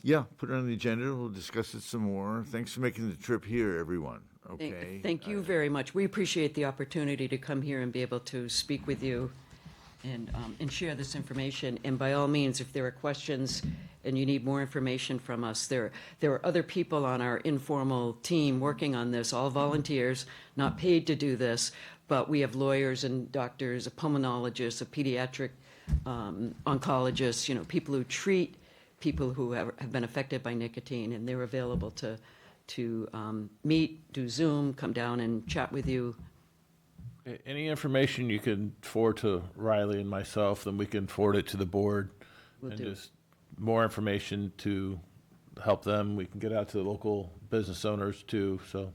yeah, put it on the agenda. We'll discuss it some more. Thanks for making the trip here, everyone. Okay. Thank you very much. We appreciate the opportunity to come here and be able to speak with you and share this information. And by all means, if there are questions and you need more information from us, there are other people on our informal team working on this, all volunteers, not paid to do this, but we have lawyers and doctors, a pulmonologist, a pediatric oncologist, people who treat people who have been affected by nicotine, and they're available to meet, do Zoom, come down and chat with you. Any information you can forward to Riley and myself, then we can forward it to the board. Will and do. just more information to help them. We can get out to the local business owners too, so.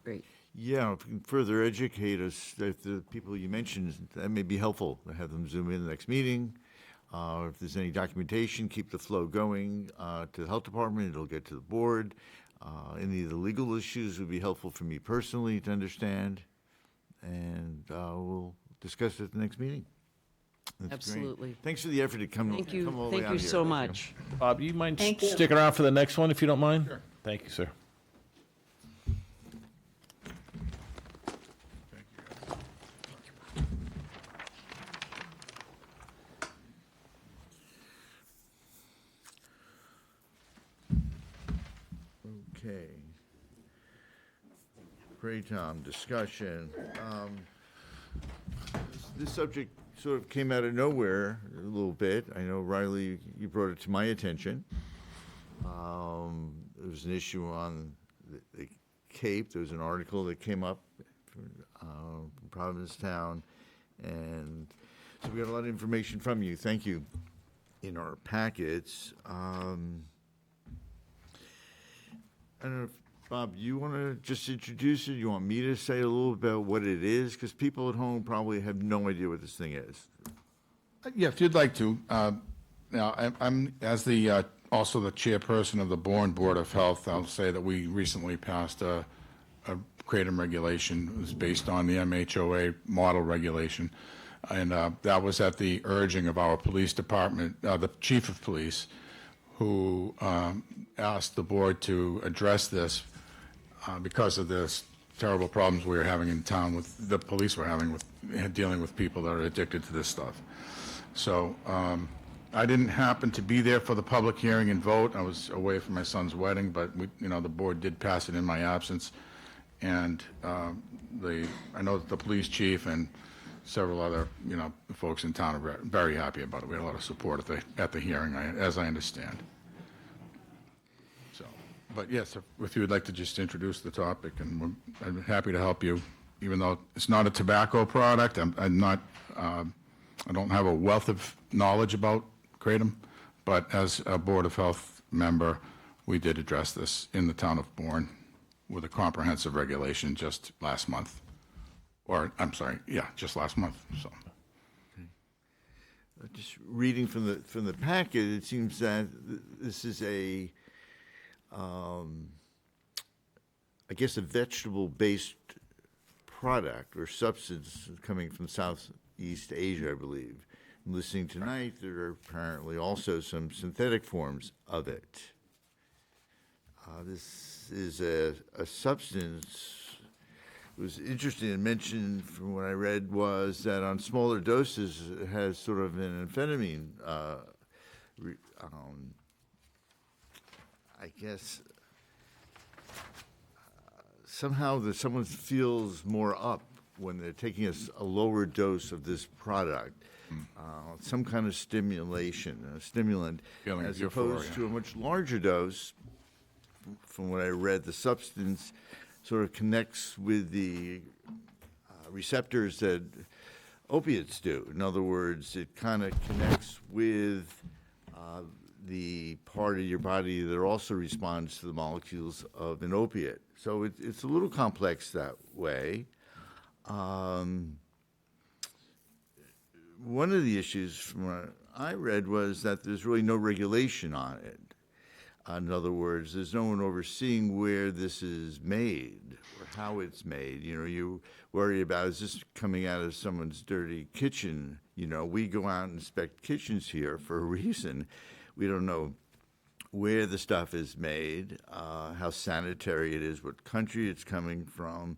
Great. Yeah, if you can further educate us, if the people you mentioned, that may be helpful to have them Zoom in the next meeting. If there's any documentation, keep the flow going to the health department. It'll get to the board. Any of the legal issues would be helpful for me personally to understand. And we'll discuss it at the next meeting. That's Absolutely. Great. Thanks for the effort to come. Thank you. Come all the way Thank out you here. so much. Bob, do you mind Thank you. sticking around for the next one if you don't mind? Sure. Thank you, sir. Okay. Great, Tom. Discussion. This subject sort of came out of nowhere a little bit. I know, Riley, you brought it to my attention. There was an issue on the Cape. There was an article that came up from Provincetown. And so we got a lot of information from you. Thank you. In our packets. I don't know if, Bob, you want to just introduce it? You want me to say a little about what it is? Because people at home probably have no idea what this thing is. Yeah, if you'd like to. Now, I'm as the also the chairperson of the Bourne Board of Health. I'll say that we recently passed a kratom regulation. It was based on the MHOA model regulation, and that was at the urging of our police department, the chief of police, who asked the board to address this because of this terrible problems we were having in town with the police were having with dealing with people that are addicted to this stuff. So I didn't happen to be there for the public hearing and vote. I was away for my son's wedding, but the board did pass it in my absence. And I know that the police chief and several other, folks in town are very happy about it. We had a lot of support at the hearing, as I understand. So, but yes, if you would like to just introduce the topic, and I'm happy to help you, even though it's not a tobacco product. I'm not, I don't have a wealth of knowledge about Kratom, but as a Board of Health member, we did address this in the town of Bourne with a comprehensive regulation just last month. Or, I'm sorry, just last month, so. Just reading from the packet, it seems that this is I guess a vegetable-based product or substance coming from Southeast Asia, I believe. And listening tonight, there are apparently also some synthetic forms of it. This is a substance. It was interesting to mention from what I read was that on smaller doses it has sort of an amphetamine, I guess, somehow that someone feels more up when they're taking a lower dose of this product. Some kind of stimulation, a stimulant, Feeling as euphoria. opposed to a much larger dose. From what I read, the substance sort of connects with the receptors that opiates do. In other words, it kind of connects with the part of your body that also responds to the molecules of an opiate. So it's a little complex that way. One of the issues from what I read was that there's really no regulation on it. In other words, there's no one overseeing where this is made or how it's made. You worry about, is this coming out of someone's dirty kitchen? We go out and inspect kitchens here for a reason. We don't know where the stuff is made, how sanitary it is, what country it's coming from.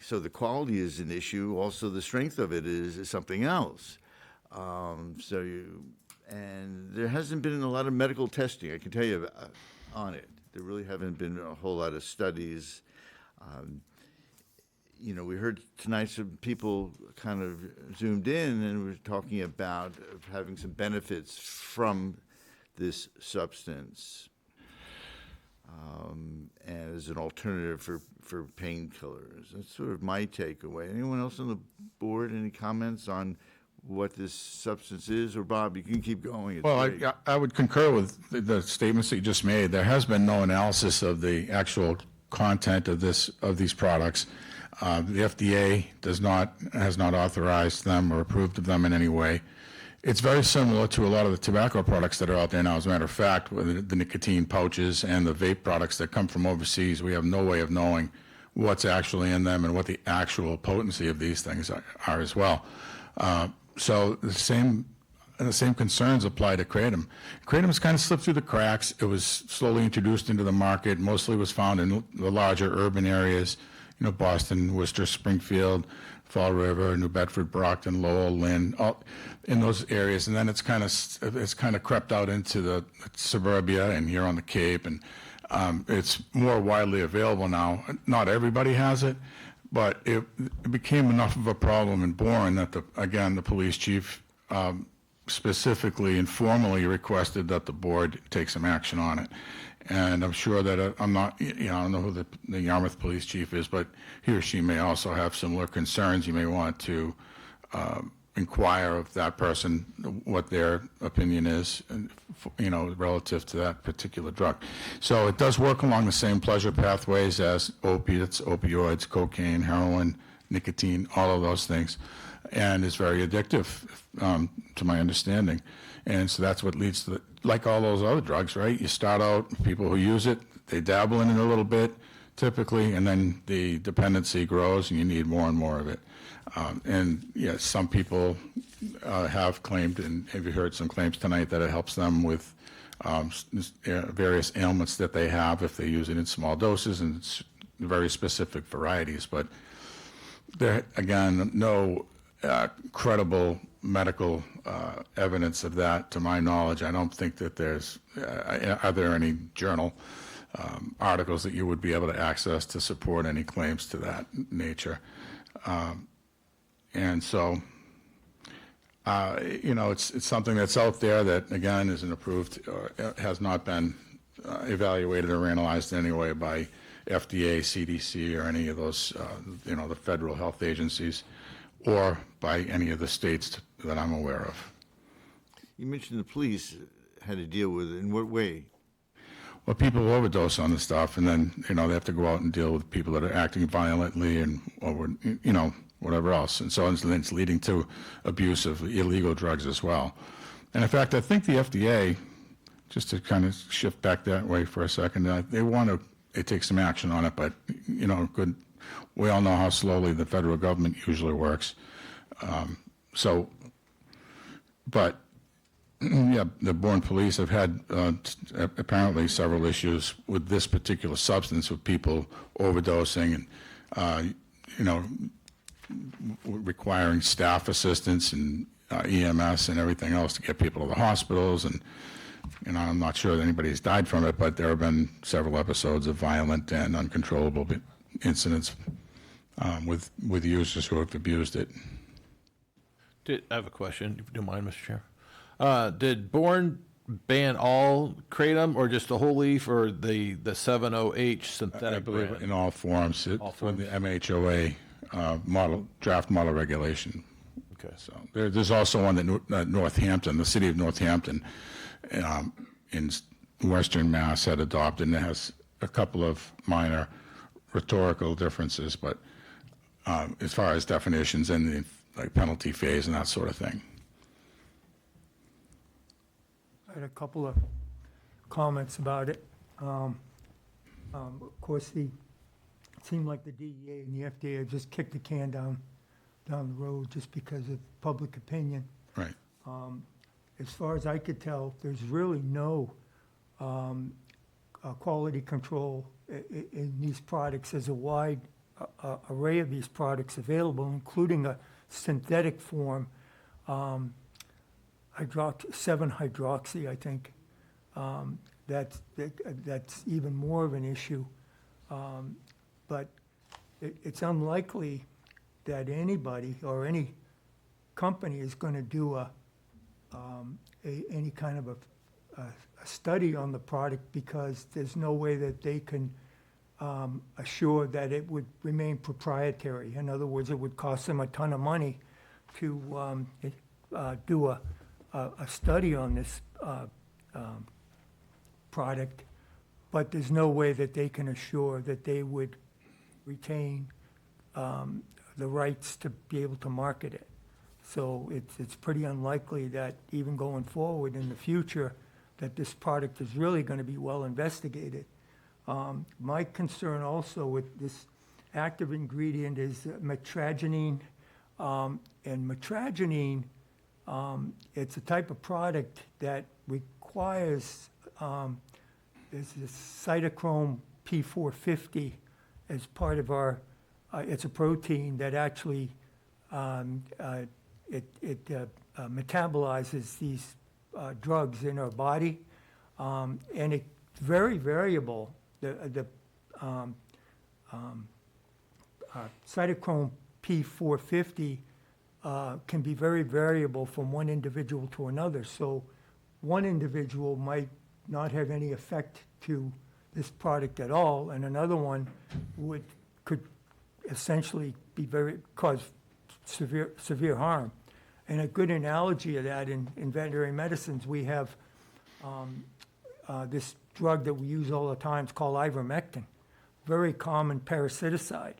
So the quality is an issue. Also, the strength of it is something else. And there hasn't been a lot of medical testing, I can tell you, on it. There really haven't been a whole lot of studies. We heard tonight some people kind of zoomed in and were talking about having some benefits from this substance and as an alternative for painkillers. That's sort of my takeaway. Anyone else on the board, any comments on what this substance is? Or Bob, you can keep going. It's Well, great. I would concur with the statements that you just made. There has been no analysis of the actual content of these products. The FDA has not authorized them or approved of them in any way. It's very similar to a lot of the tobacco products that are out there now. As a matter of fact, with the nicotine pouches and the vape products that come from overseas, we have no way of knowing what's actually in them and what the actual potency of these things are as well. So the same concerns apply to Kratom. Kratom has kind of slipped through the cracks. It was slowly introduced into the market. Mostly was found in the larger urban areas, Boston, Worcester, Springfield, Fall River, New Bedford, Brockton, Lowell, Lynn, all in those areas. And then it's kind of crept out into the suburbia and here on the Cape, and it's more widely available now. Not everybody has it, but it became enough of a problem in Bourne that the police chief specifically and formally requested that the board take some action on it. And I'm sure that I don't know who the Yarmouth police chief is, but he or she may also have similar concerns. You may want to inquire of that person what their opinion is, relative to that particular drug. So it does work along the same pleasure pathways as opiates, opioids, cocaine, heroin, nicotine, all of those things, and is very addictive, to my understanding. And so that's what leads to, like all those other drugs, right? You start out, people who use it, they dabble in it a little bit, typically, and then the dependency grows and you need more and more of it. And yes, some people have claimed, and have you heard some claims tonight, that it helps them with various ailments that they have if they use it in small doses and it's very specific varieties. But there, again, no credible medical evidence of that, to my knowledge. I don't think that there's, are there any journal articles that you would be able to access to support any claims to that nature? And so, you know, it's something that's out there that, again, isn't approved or has not been evaluated or analyzed anyway by FDA, CDC, or any of those, you know, the federal health agencies, or by any of the states that I'm aware of. You mentioned the police had to deal with it. In what way? Well, people overdose on the stuff, and then, you know, they have to go out and deal with people that are acting violently and, or, you know, whatever else. And so it's leading to abuse of illegal drugs as well. And in fact, I think the FDA, just to kind of shift back that way for a second, they want to take some action on it, but, you know, we all know how slowly the federal government usually works. But yeah, the Bourne police have had apparently several issues with this particular substance, with people overdosing and, you know, requiring staff assistance and EMS and everything else to get people to the hospitals. And, you know, I'm not sure that anybody's died from it, but there have been several episodes of violent and uncontrollable incidents with users who have abused it. I have a question, if you don't mind, Mr. Chair. Did Bourne ban all kratom, or just the whole leaf, or the 70H synthetic? I believe brand? in all forms. It's from the MHOA draft model regulation. Okay. So there's also one that Northampton, the city of Northampton, in Western Mass had adopted, and it has a couple of minor rhetorical differences, but as far as definitions and the penalty phase and that sort of thing. I had a couple of comments about it. Of course, it seemed like the DEA and the FDA had just kicked the can down the road just because of public opinion. Right. As far as I could tell, there's really no quality control in these products. There's a wide array of these products available, including a synthetic form, 7-hydroxy, I think. That's even more of an issue. But it's unlikely that anybody or any company is going to do any kind of a study on the product, because there's no way that they can assure that it would remain proprietary. In other words, it would cost them a ton of money to do a study on this product, but there's no way that they can assure that they would retain the rights to be able to market it. So it's pretty unlikely that even going forward in the future that this product is really going to be well investigated. My concern also with this active ingredient is metragenine. And metragenine, it's a type of product that requires there's this cytochrome P450 as part of our, it's a protein that actually metabolizes these drugs in our body, and it's very variable. The cytochrome P450 can be very variable from one individual to another. So one individual might not have any effect to this product at all, and another one could essentially cause severe harm. And a good analogy of that in veterinary medicines, we have this drug that we use all the time. It's called ivermectin, very common parasiticide.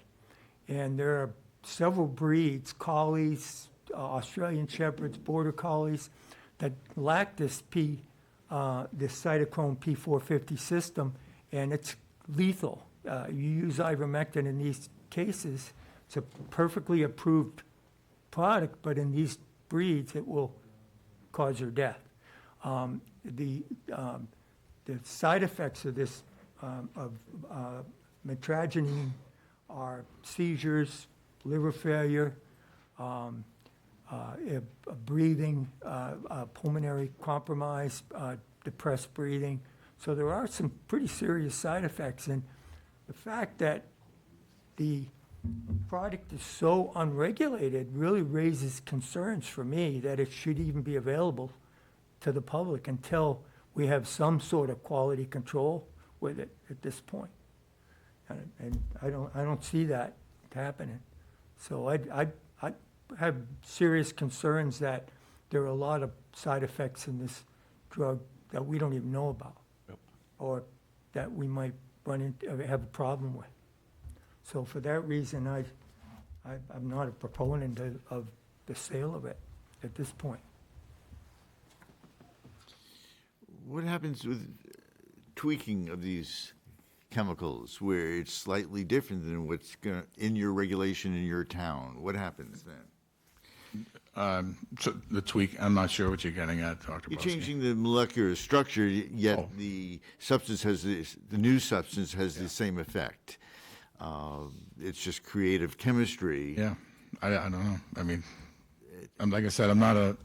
And there are several breeds, collies, Australian Shepherds, Border Collies, that lack this cytochrome P450 system, and it's lethal. You use ivermectin in these cases, it's a perfectly approved product, but in these breeds, it will cause your death. The side effects of this metragenine are seizures, liver failure, breathing, pulmonary compromise, depressed breathing. So there are some pretty serious side effects. And the fact that the product is so unregulated really raises concerns for me that it should even be available to the public until we have some sort of quality control with it at this point. And I don't see that happening. So I have serious concerns that there are a lot of side effects in this drug that we don't even know about, or that we might run into, have a problem with. So for that reason, I'm not a proponent of the sale of it at this point. What happens with tweaking of these chemicals where it's slightly different than what's in your regulation in your town? What happens then? So the tweak, I'm not sure what you're getting at, Dr. You're Brodsky. changing the molecular structure, yet the substance has the new substance has the same effect. It's just creative chemistry. Yeah, I don't know. I mean, like I said, I'm not a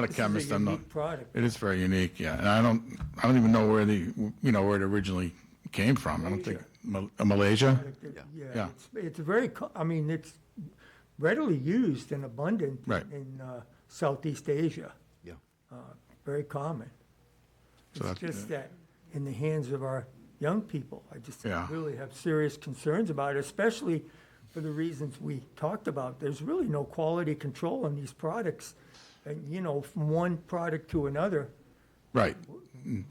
chemist. I'm not. Unique product. It is very unique, yeah. And I don't even know where where it originally came from. I don't think Malaysia. Yeah. It's very, I mean, it's readily used and abundant in Southeast Asia. Yeah. Very common. So It's just that in the hands of our young people, I just Yeah. really have serious concerns about it, especially for the reasons we talked about. There's really no quality control on these products. And, from one product to another, Right.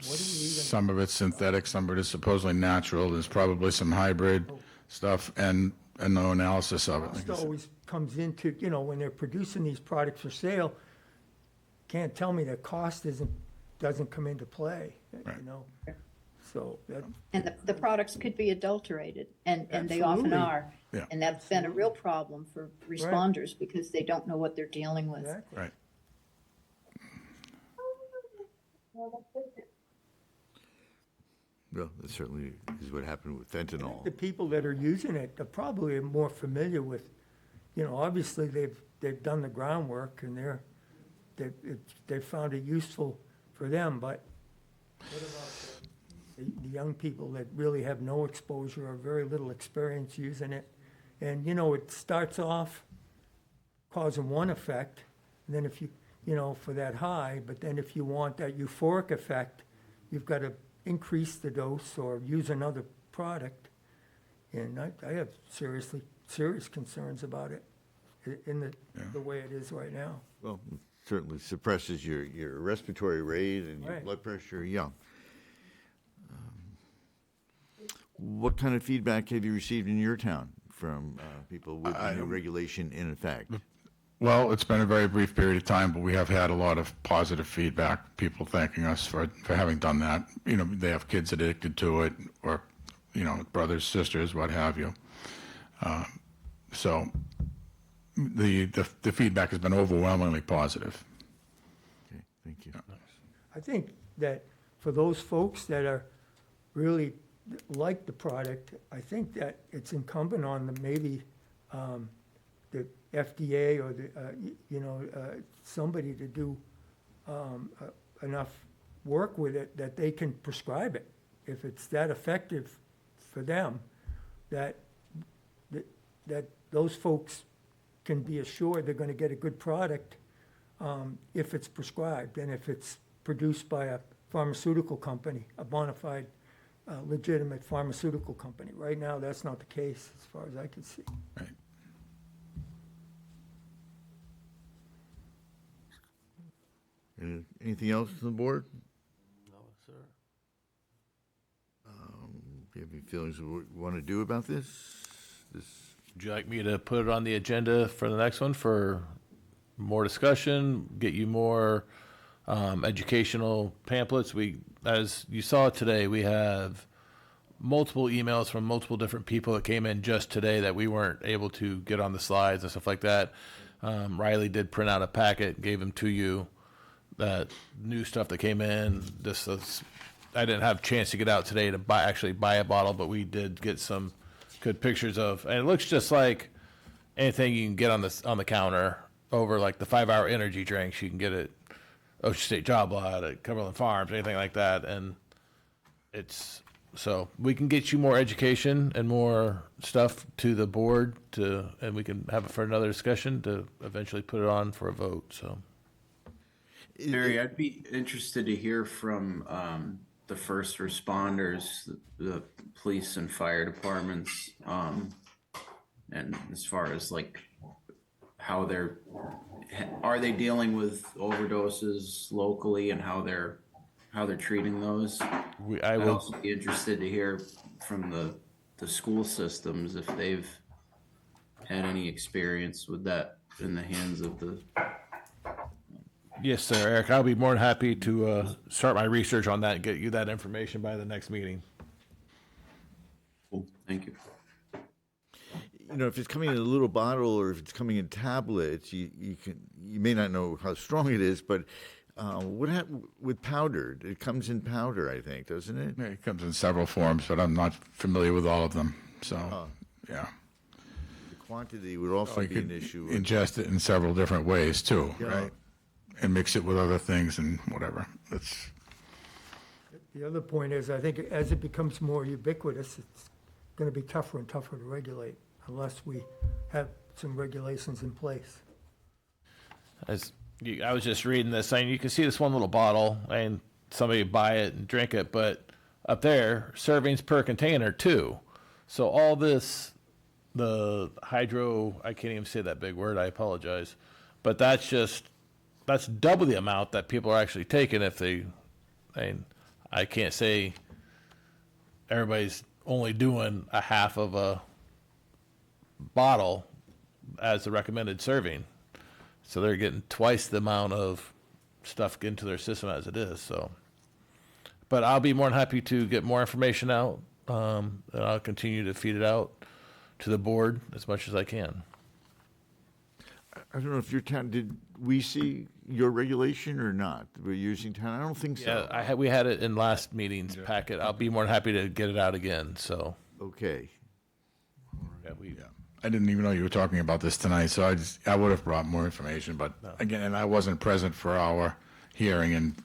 Some of it's synthetic, some of it is supposedly natural. There's probably some hybrid stuff and no analysis of it. cost always comes into, when they're producing these products for sale, can't tell me that cost doesn't come into play, So that, And the products could be adulterated, and they often Absolutely. are. Yeah. And that's been a real problem for responders because they don't know what they're dealing with. Exactly. Right. Well, that certainly is what happened with fentanyl. the people that are using it are probably more familiar with, obviously they've done the groundwork and they've found it useful for them, but what about the young people that really have no exposure or very little experience using it? And, it starts off causing one effect, and then if you, for that high, but then if you want that euphoric effect, you've got to increase the dose or use another product. And I have serious concerns about it in the way it is right now. Well, it certainly suppresses your respiratory rate and your Right. blood pressure. Yeah. What kind of feedback have you received in your town from people with the new regulation in effect? Well, it's been a very brief period of time, but we have had a lot of positive feedback, people thanking us for having done that. They have kids addicted to it or, brothers, sisters, what have you. So the feedback has been overwhelmingly positive. Okay, thank you. I think that for those folks that are really like the product, I think that it's incumbent on them, maybe the FDA or somebody to do enough work with it that they can prescribe it. If it's that effective for them, that those folks can be assured they're going to get a good product if it's prescribed and if it's produced by a pharmaceutical company, a bona fide, legitimate pharmaceutical company. Right now, that's not the case as far as I can see. Right. Anything else on the board? No, sir. Do you have any feelings of what you want to do about this? Would you like me to put it on the agenda for the next one for more discussion, get you more educational pamphlets? As you saw today, we have multiple emails from multiple different people that came in just today that we weren't able to get on the slides and stuff like that. Riley did print out a packet, gave them to you, that new stuff that came in. I didn't have a chance to get out today to actually buy a bottle, but we did get some good pictures of, and it looks just like anything you can get on the counter over like the 5-hour energy drinks you can get at Ocean State Job Lot, at Cumberland Farms, anything like that. And so we can get you more education and more stuff to the board and we can have it for another discussion to eventually put it on for a vote. So. Mary, I'd be interested to hear from the first responders, the police and fire departments, and as far as like how are they dealing with overdoses locally and how they're treating those. I'd also be interested to hear from the school systems if they've had any experience with that in the hands of the. Yes, sir, Eric. I'll be more than happy to start my research on that and get you that information by the next meeting. Cool. Thank you. You know, if it's coming in a little bottle or if it's coming in tablets, you may not know how strong it is, but what happened with powdered? It comes in powder, I think, doesn't it? Yeah, it comes in several forms, but I'm not familiar with all of them. So, yeah. The quantity would also You be could an issue. ingest it in several different ways too, Yeah. right? And mix it with other things and whatever. The other point is, I think as it becomes more ubiquitous, it's going to be tougher and tougher to regulate unless we have some regulations in place. I was just reading this saying you can see this one little bottle and somebody buy it and drink it, but up there, servings per container, 2. So all this, the hydro, I can't even say that big word, I apologize, but that's double the amount that people are actually taking I can't say everybody's only doing a half of a bottle as the recommended serving. So they're getting twice the amount of stuff into their system as it is. So, but I'll be more than happy to get more information out, and I'll continue to feed it out to the board as much as I can. I don't know if your town, did we see your regulation or not? We're using town, I don't think so. Yeah, we had it in last meeting's packet. I'll be more than happy to get it out again, so. Okay. I didn't even know you were talking about this tonight, so I would have brought more information, but again, and I wasn't present for our hearing and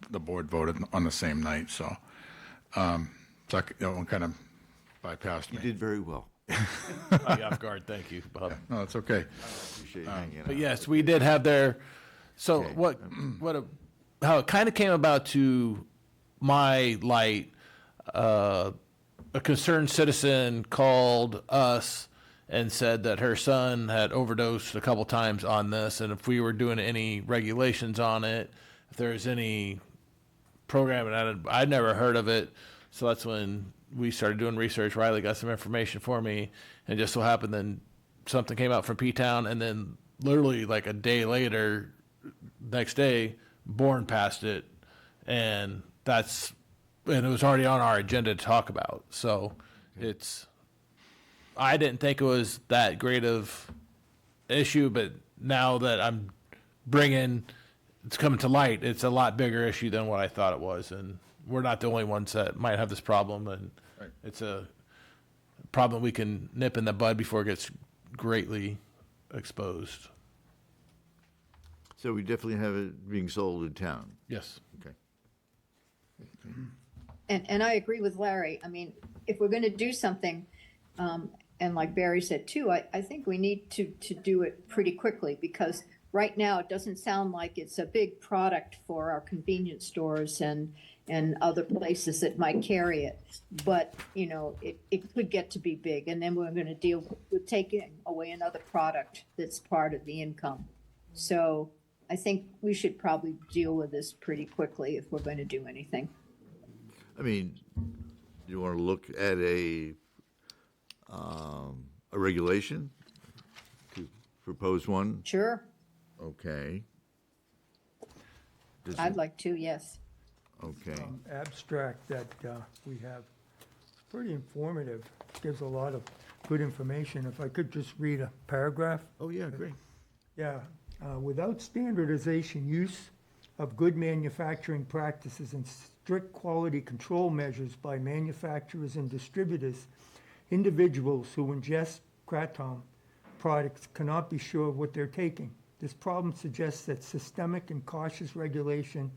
the board voted on the same night, so that one kind of bypassed me. You did very well. Caught you off guard. Thank you, Bob. No, it's okay. Appreciate you hanging out. But yes, we did have their. So how it kind of came about to my light. A concerned citizen called us and said that her son had overdosed a couple times on this, and if we were doing any regulations on it, if there's any program, and I'd never heard of it, so that's when we started doing research. Riley got some information for me, and just so happened then something came out from P-Town, and then literally like a day later, next day, Bourne passed it, and it was already on our agenda to talk about. So I didn't think it was that great of issue, but now that it's coming to light, it's a lot bigger issue than what I thought it was, and we're not the only ones that might have this problem, and it's a problem we can nip in the bud before it gets greatly exposed. So we definitely have it being sold in town? Yes. Okay. And I agree with Larry. I mean, if we're going to do something, and like Barry said too, I think we need to do it pretty quickly, because right now it doesn't sound like it's a big product for our convenience stores and other places that might carry it. But, you know, it could get to be big, and then we're going to deal with taking away another product that's part of the income. So I think we should probably deal with this pretty quickly if we're going to do anything. I mean, you want to look at a regulation, to propose one? Sure. Okay. I'd like to, yes. Okay. Abstract that we have, it's pretty informative, gives a lot of good information. If I could just read a paragraph. Oh, yeah, great. Yeah. Without standardization, use of good manufacturing practices and strict quality control measures by manufacturers and distributors, individuals who ingest Kratom products cannot be sure of what they're taking. This problem suggests that systematic and cautious regulation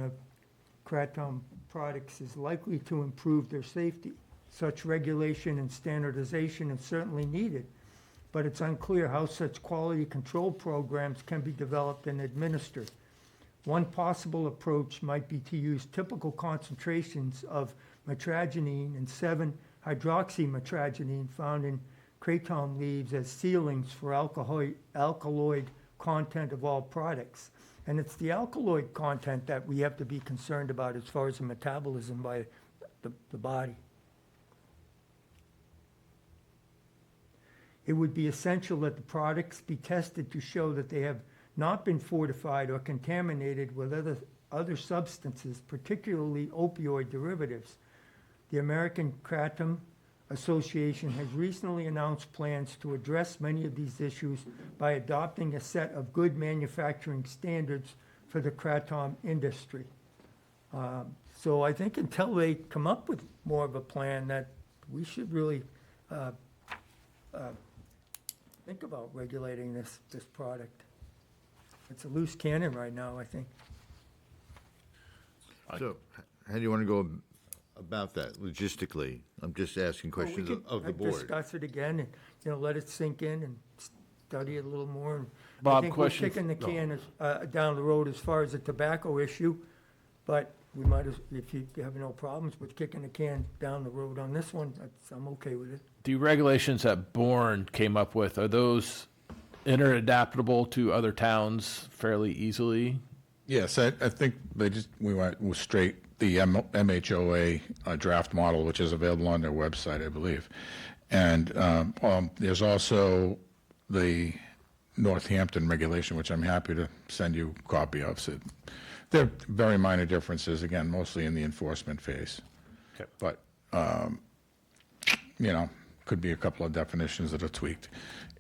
of kratom products is likely to improve their safety. Such regulation and standardization is certainly needed, but it's unclear how such quality control programs can be developed and administered. One possible approach might be to use typical concentrations of metragenine and 7-hydroxymetragenine found in kratom leaves as sealings for alkaloid content of all products. And it's the alkaloid content that we have to be concerned about as far as the metabolism by the body. It would be essential that the products be tested to show that they have not been fortified or contaminated with other substances, particularly opioid derivatives. The American Kratom Association has recently announced plans to address many of these issues by adopting a set of good manufacturing standards for the kratom industry. So I think until they come up with more of a plan, that we should really think about regulating this product. It's a loose cannon right now, I think. So how do you want to go about that logistically? I'm just asking questions of the board. Discuss it again and, let it sink in and study it a little more. And Bob, I think we're question- kicking the can down the road as far as the tobacco issue, but we might, if you have no problems with kicking the can down the road on this one, I'm okay with it. The regulations that Bourne came up with, are those interadaptable to other towns fairly easily? Yes, I think we went straight the MHOA draft model, which is available on their website, I believe. And there's also the Northampton regulation, which I'm happy to send you a copy of. So they're very minor differences, again, mostly in the enforcement phase. Okay. But, could be a couple of definitions that are tweaked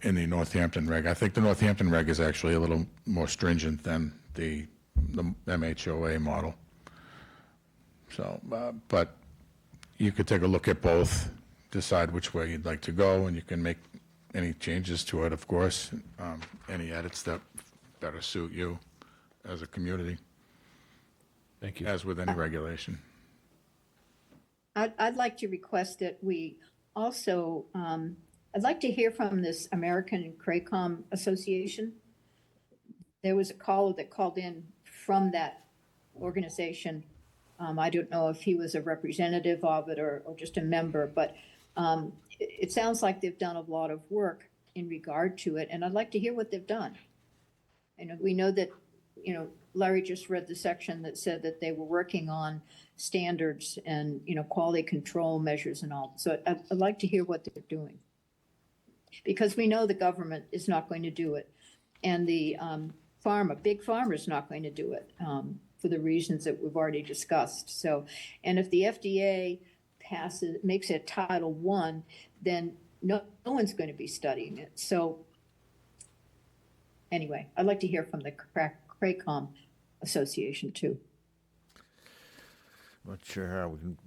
in the Northampton reg. I think the Northampton reg is actually a little more stringent than the MHOA model. So, but you could take a look at both, decide which way you'd like to go, and you can make any changes to it, of course, any edits that better suit you as a community. Thank you. As with any regulation. I'd like to request that we also, I'd like to hear from this American Kratom Association. There was a caller that called in from that organization. I don't know if he was a representative of it or just a member, but it sounds like they've done a lot of work in regard to it, and I'd like to hear what they've done. And we know that, Larry just read the section that said that they were working on standards and, quality control measures and all. So I'd like to hear what they're doing. Because we know the government is not going to do it. And the big pharma is not going to do it for the reasons that we've already discussed. So, and if the FDA makes it Title I, then no one's going to be studying it. So anyway, I'd like to hear from the Kratom Association too. I'm not sure how we can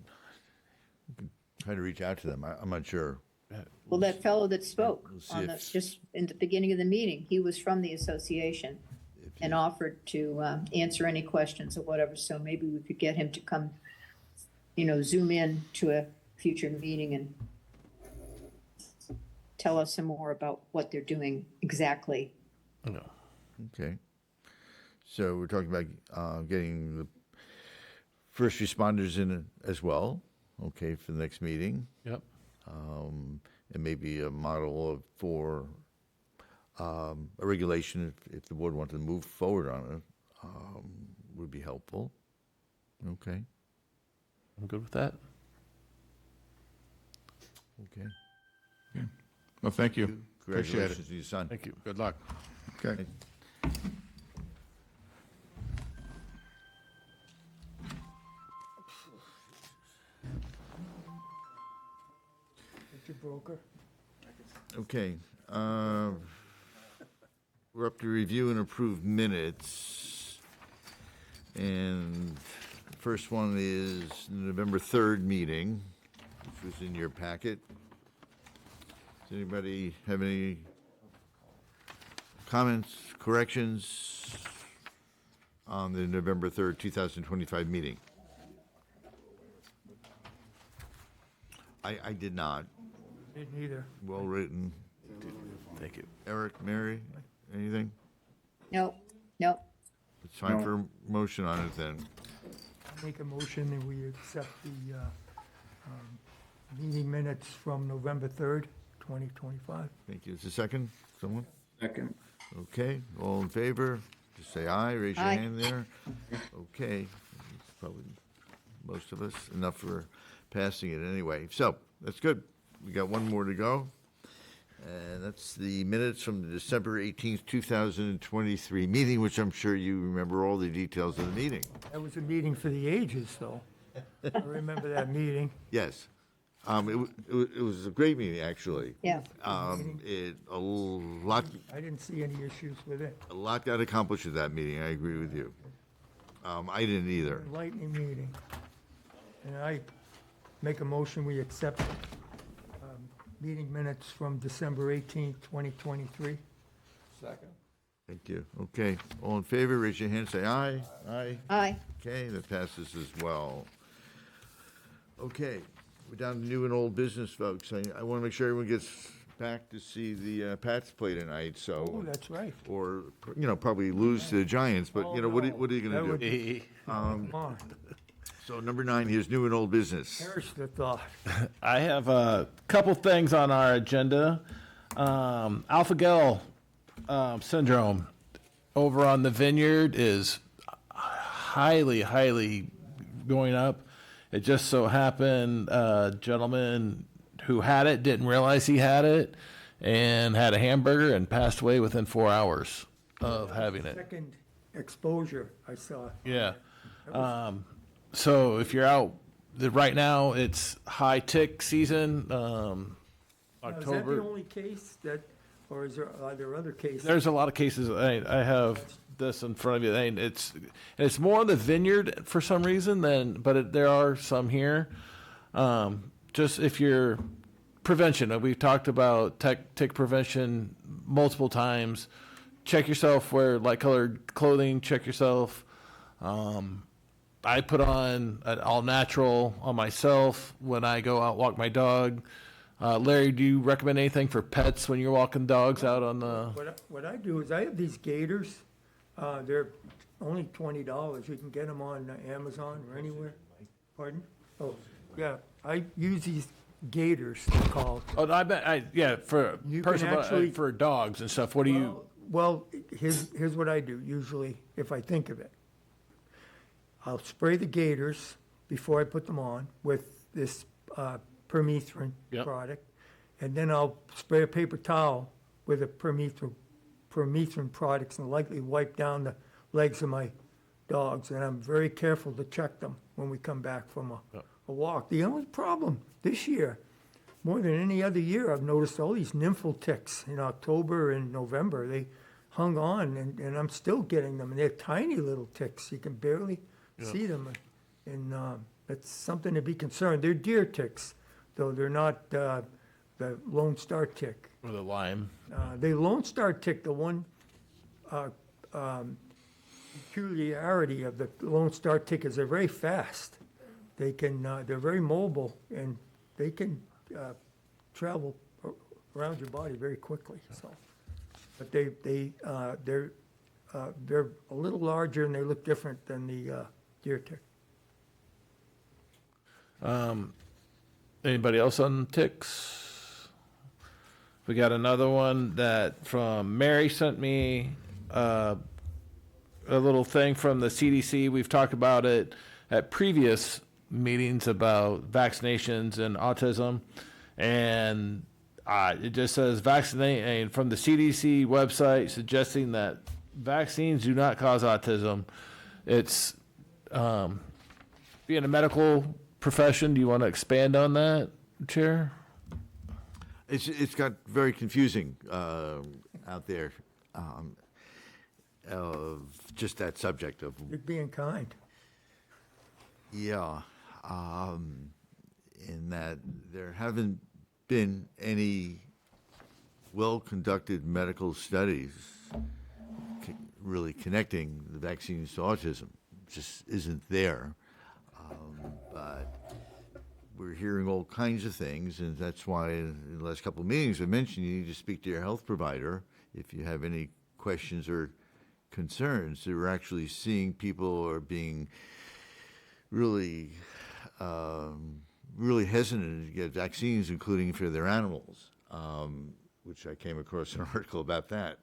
try to reach out to them. I'm not sure. Well, that fellow that spoke We'll see on if- just in the beginning of the meeting, he was from the association and offered to answer any questions or whatever. So maybe we could get him to come, zoom in to a future meeting and tell us some more about what they're doing exactly. No. Okay. So we're talking about getting the first responders in as well, okay, for the next meeting. Yep. And maybe a model for a regulation, if the board wanted to move forward on it, would be helpful. Okay. I'm good with that. Okay. Well, thank you. Appreciate Congratulations it. to your son. Thank you. Good luck. Okay. Mr. Broker? Okay. We're up to review and approve minutes. And the first one is the November 3rd meeting, which was in your packet. Does anybody have any comments, corrections on the November 3rd, 2025 meeting? I did not. Didn't either. Well written. Thank you. Eric, Mary, anything? Nope, nope. It's time for a motion on it then. Make a motion that we accept the meeting minutes from November 3rd, 2025. Thank you. Is a second? Someone? Second. Okay, all in favor? Just say aye, raise your Aye. hand there. Okay, it's probably most of us, enough for passing it anyway. So, that's good. We got one more to go. And that's the minutes from the December 18th, 2023 meeting, which I'm sure you remember all the details of the meeting. That was a meeting for the ages, though. I remember that meeting. Yes. It was a great meeting, actually. Yeah. A lot I didn't see any issues with it. got accomplished at that meeting. I agree with you. I didn't either. Enlightening meeting. And I make a motion, we accept meeting minutes from December 18th, 2023. Second. Thank you. Okay, all in favor, raise your hand, say aye. Aye. Aye. Okay, that passes as well. Okay, we're down to new and old business, folks. I want to make sure everyone gets back to see the Pats play tonight, so. Oh, that's right. Or, probably lose to the Giants, but, Oh, what are no. you That going would to do? be- Come on, So number 9, here's new and old business. perish the thought. I have a couple things on our agenda. Alpha-Gal syndrome over on the Vineyard is highly going up. It just so happened a gentleman who had it didn't realize he had it and had a hamburger and passed away within 4 hours of having it. Second exposure I saw. Yeah. So if you're out, right now it's high tick season. Now, is that October. the only case that, or are there other cases? There's a lot of cases. I have this in front of you. And it's more on the Vineyard for some reason but there are some here. Just if you're prevention, we've talked about tick prevention multiple times. Check yourself, wear light colored clothing, check yourself. I put on an all natural on myself when I go out walk my dog. Larry, do you recommend anything for pets when you're walking dogs out on the? What I do is I have these gaiters. They're only $20. You can get them on Amazon or anywhere. Pardon? Oh, yeah. I use these gaiters, they're called. Oh, I bet. For You can personal actually- for dogs and stuff. What do you? Well, here's what I do usually if I think of it. I'll spray the gaiters before I put them on with this permethrin Yep. product, and then I'll spray a paper towel with a permethrin products and lightly wipe down the legs of my dogs. And I'm very careful to check them when we come back from a walk. The only problem this year, more than any other year, I've noticed all these nymphal ticks in October and November. They hung on, and I'm still getting them. And they're tiny little ticks. You can barely see them. And it's something to be concerned. They're deer ticks, though they're not the Lone Star tick. Or the Lyme. The Lone Star tick, the one peculiarity of the Lone Star tick is they're very fast. They can, they're very mobile, and they can travel around your body very quickly. So, but they're a little larger and they look different than the deer tick. Anybody else on ticks? We got another one that from Mary sent me a little thing from the CDC. We've talked about it at previous meetings about vaccinations and autism, and it just says vaccinate, and from the CDC website suggesting that vaccines do not cause autism. It's being a medical profession. Do you want to expand on that, Chair? It's got very confusing out there of just that subject of. You're being kind. Yeah, in that there haven't been any well-conducted medical studies really connecting the vaccines to autism. Just isn't there. But we're hearing all kinds of things, and that's why in the last couple of meetings I mentioned you need to speak to your health provider if you have any questions or concerns. So we're actually seeing people are being really, really hesitant to get vaccines, including for their animals, which I came across an article about that.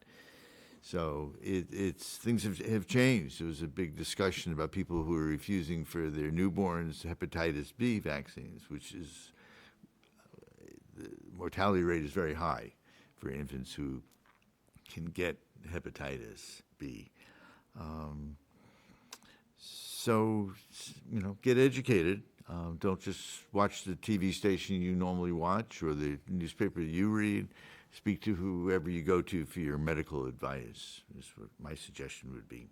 So it's things have changed. There was a big discussion about people who are refusing for their newborns hepatitis B vaccines, which is the mortality rate is very high for infants who can get hepatitis B. So, get educated. Don't just watch the TV station you normally watch or the newspaper you read. Speak to whoever you go to for your medical advice, is what my suggestion would be.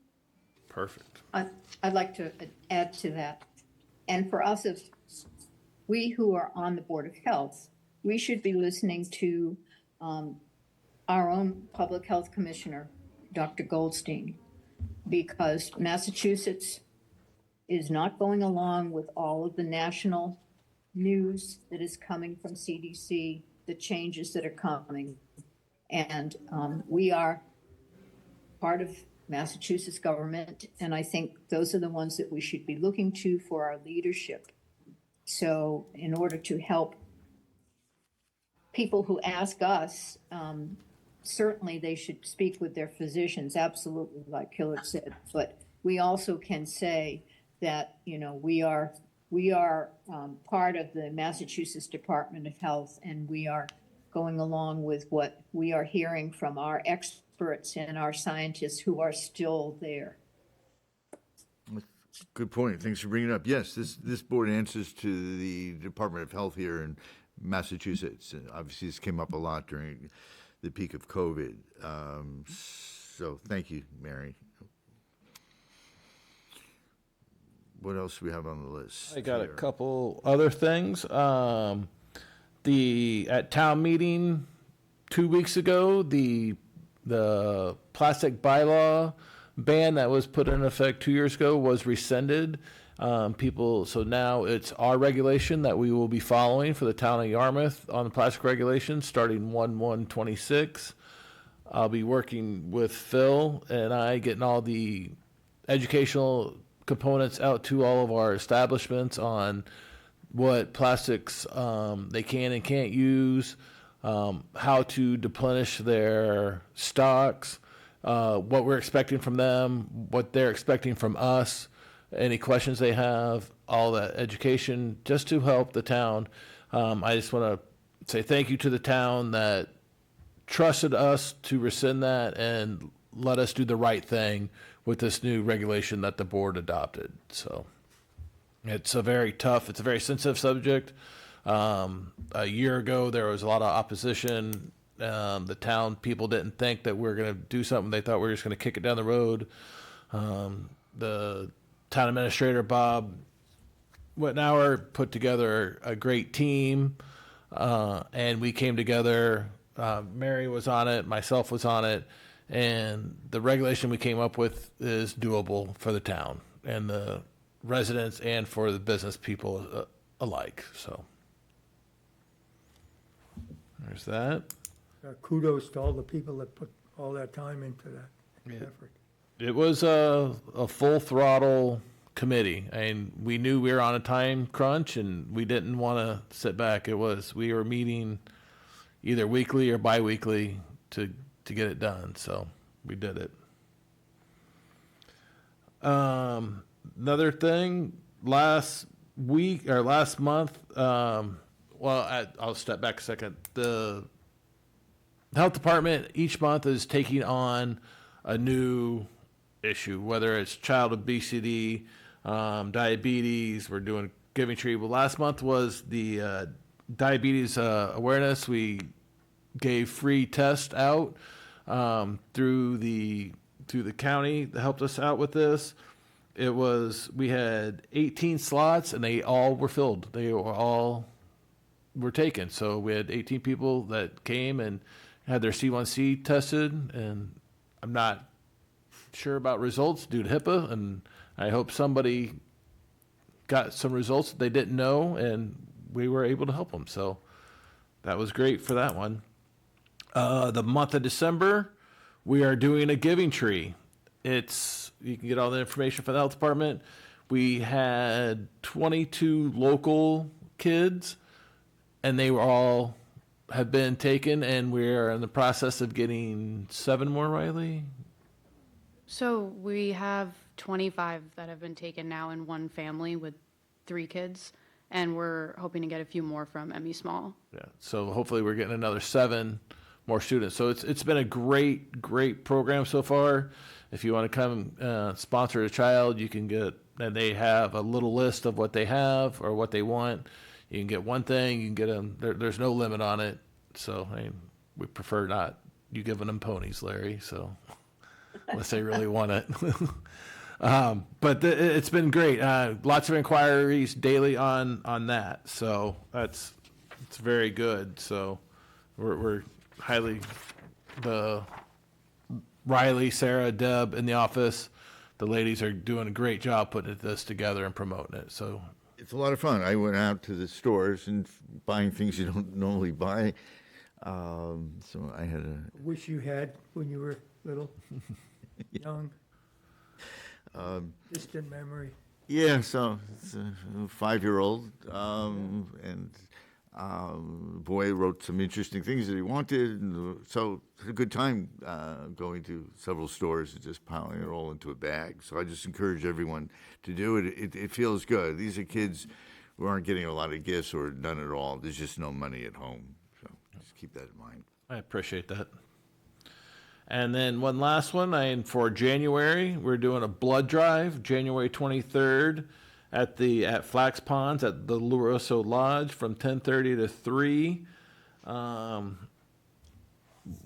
Perfect. I'd like to add to that. And for us, as we who are on the Board of Health, we should be listening to our own Public Health Commissioner, Dr. Goldstein, because Massachusetts is not going along with all of the national news that is coming from CDC, the changes that are coming. And we are part of Massachusetts government, and I think those are the ones that we should be looking to for our leadership. So in order to help people who ask us, certainly they should speak with their physicians, absolutely, like Killard said. But we also can say that, we are part of the Massachusetts Department of Health, and we are going along with what we are hearing from our experts and our scientists who are still there. Good point. Thanks for bringing it up. Yes, this board answers to the Department of Health here in Massachusetts. And obviously, this came up a lot during the peak of COVID. So thank you, Mary. What else do we have on the list? I got a couple other things. At town meeting 2 weeks ago, the plastic bylaw ban that was put in effect 2 years ago was rescinded. So now it's our regulation that we will be following for the town of Yarmouth on the plastic regulations starting 1/1/26. I'll be working with Phil and I getting all the educational components out to all of our establishments on what plastics they can and can't use, how to deplenish their stocks, what we're expecting from them, what they're expecting from us, any questions they have, all that education just to help the town. I just want to say thank you to the town that trusted us to rescind that and let us do the right thing with this new regulation that the board adopted. So it's a very sensitive subject. A year ago, there was a lot of opposition. The town people didn't think that we were going to do something. They thought we were just going to kick it down the road. The town administrator, Bob Wittenauer, put together a great team, and we came together. Mary was on it, myself was on it, and the regulation we came up with is doable for the town and the residents and for the business people alike. So there's that. Kudos to all the people that put all that time into that effort. It was a full throttle committee, and we knew we were on a time crunch, and we didn't want to sit back. We were meeting either weekly or biweekly to get it done. So we did it. Another thing, last month, I'll step back a second. The health department each month is taking on a new issue, whether it's child obesity, diabetes. We're doing Giving Tree. Well, last month was the diabetes awareness. We gave free tests out through the county that helped us out with this. We had 18 slots and they all were filled. They were taken. So we had 18 people that came and had their C1C tested, and I'm not sure about results due to HIPAA, and I hope somebody got some results that they didn't know, and we were able to help them. So that was great for that one. The month of December, we are doing a giving tree. You can get all the information from the health department. We had 22 local kids, and they were all have been taken, and we're in the process of getting 7 more, Riley. So we have 25 that have been taken now in one family with 3 kids, and we're hoping to get a few more from Emmy Small. Yeah. So hopefully we're getting another 7 more students. So it's been a great program so far. If you want to come sponsor a child, you can get, and they have a little list of what they have or what they want. You can get one thing, you can get them, there's no limit on it. So we prefer not you giving them ponies, Larry, so unless they really want it. But it's been great. Lots of inquiries daily on that. So it's very good. So we're highly, the Riley, Sarah, Deb in the office, the ladies are doing a great job putting this together and promoting it. So It's a lot of fun. I went out to the stores and buying things you don't normally buy. So I had a Wish you had when you were little, young, distant memory. Yeah, so it's a 5-year-old, and the boy wrote some interesting things that he wanted, and so it's a good time going to several stores and just piling it all into a bag. So I just encourage everyone to do it. It feels good. These are kids who aren't getting a lot of gifts or none at all. There's just no money at home, so just keep that in mind. I appreciate that. And then one last one, for January, we're doing a blood drive, January 23rd at Flax Ponds at the Luroso Lodge from 10:30 to 3.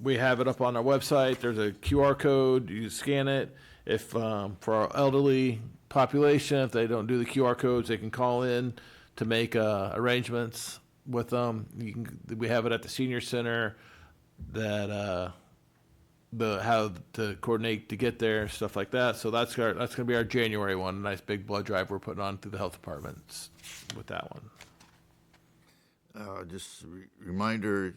We have it up on our website. There's a QR code. You scan it. If for our elderly population, if they don't do the QR codes, they can call in to make arrangements with them. We have it at the senior center that how to coordinate to get there, stuff like that. So that's going to be our January one, a nice big blood drive we're putting on through the health departments with that one. Just a reminder,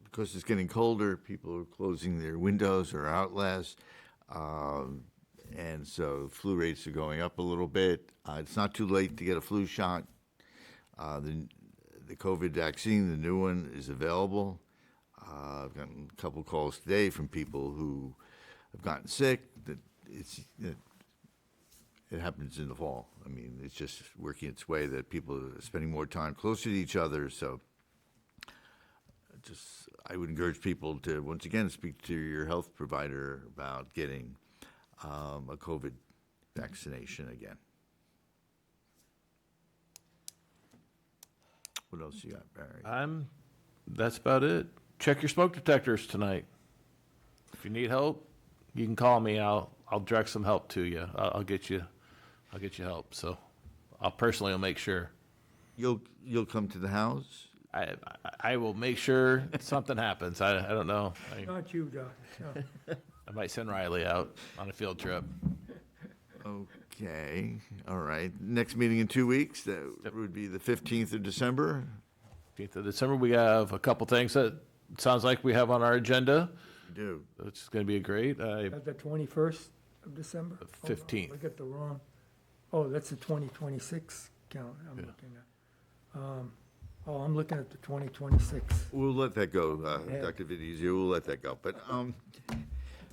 because it's getting colder, people are closing their windows or out less, and so flu rates are going up a little bit. It's not too late to get a flu shot. The COVID vaccine, the new one, is available. I've gotten a couple calls today from people who have gotten sick. That it happens in the fall. I mean, it's just working its way that people are spending more time closer to each other. So, I would encourage people to once again speak to your health provider about getting a COVID vaccination again. What else you got, Barry? That's about it. Check your smoke detectors tonight. If you need help, you can call me. I'll direct some help to you. I'll get you help. So I'll personally make sure. You'll come to the house? I will make sure something happens. I don't know. Not you, Doc. No. I might send Riley out on a field trip. Okay. All right. Next meeting in 2 weeks. That would be the 15th of December. 15th of December. We have a couple things that sounds like we have on our agenda. We do. It's going to be great. At the 21st of December? The 15th. Hold on, I got the wrong. Oh, that's the 2026 count I'm looking at. I'm looking at the 2026. We'll let that go, Dr. Vidizio. We'll let that go. But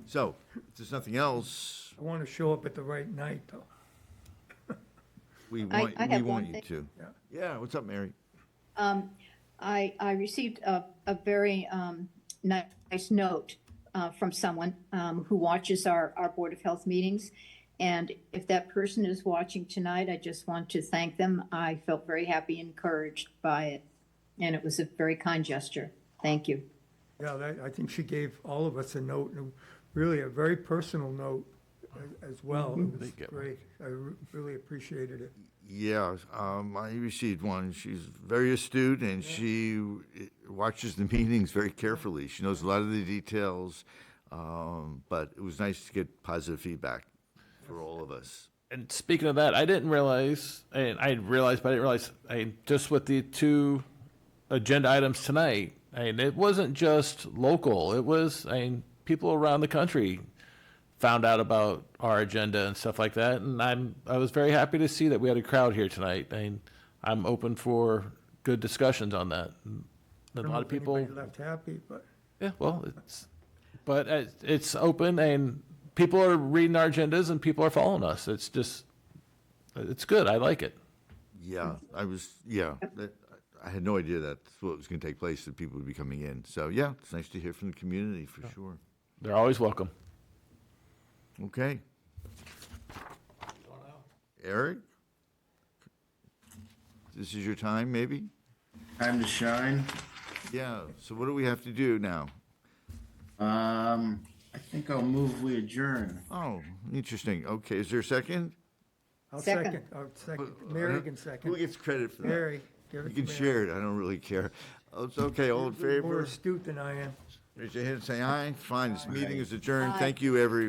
so, if there's nothing else, I want to show up at the right night, though. we I want have you one to. Yeah. What's up, Mary? I received a very nice note from someone who watches our Board of Health meetings. And if that person is watching tonight, I just want to thank them. I felt very happy and encouraged by it. And it was a very kind gesture. Thank you. Yeah, I think she gave all of us a note, and really a very personal note as well. It was great. I really appreciated it. Yeah, I received one. She's very astute, and she watches the meetings very carefully. She knows a lot of the details. But it was nice to get positive feedback for all of us. And speaking of that, I didn't realize, and I realized, but I didn't realize, just with the 2 agenda items tonight, it wasn't just local. It was, people around the country found out about our agenda and stuff like that. And I was very happy to see that we had a crowd here tonight. I'm open for good discussions on that. And a lot of people. Anybody left happy, but. Yeah, well, it's open and people are reading our agendas and people are following us. It's just, it's good. I like it. Yeah, I had no idea that's what was going to take place, that people would be coming in. So, yeah, it's nice to hear from the community for sure. They're always welcome. Okay. Eric? This is your time, maybe? Time to shine. Yeah, so what do we have to do now? I think I'll move we adjourn. Oh, interesting. Okay, is there a second? I'll second. Mary can second. Who gets credit for that? Mary. Give it You can to Mary. share it, I don't really care. Oh, it's okay, all in You're more favor? astute than I am. Raise your hand and say aye. Fine, this meeting is adjourned. Thank you, everyone.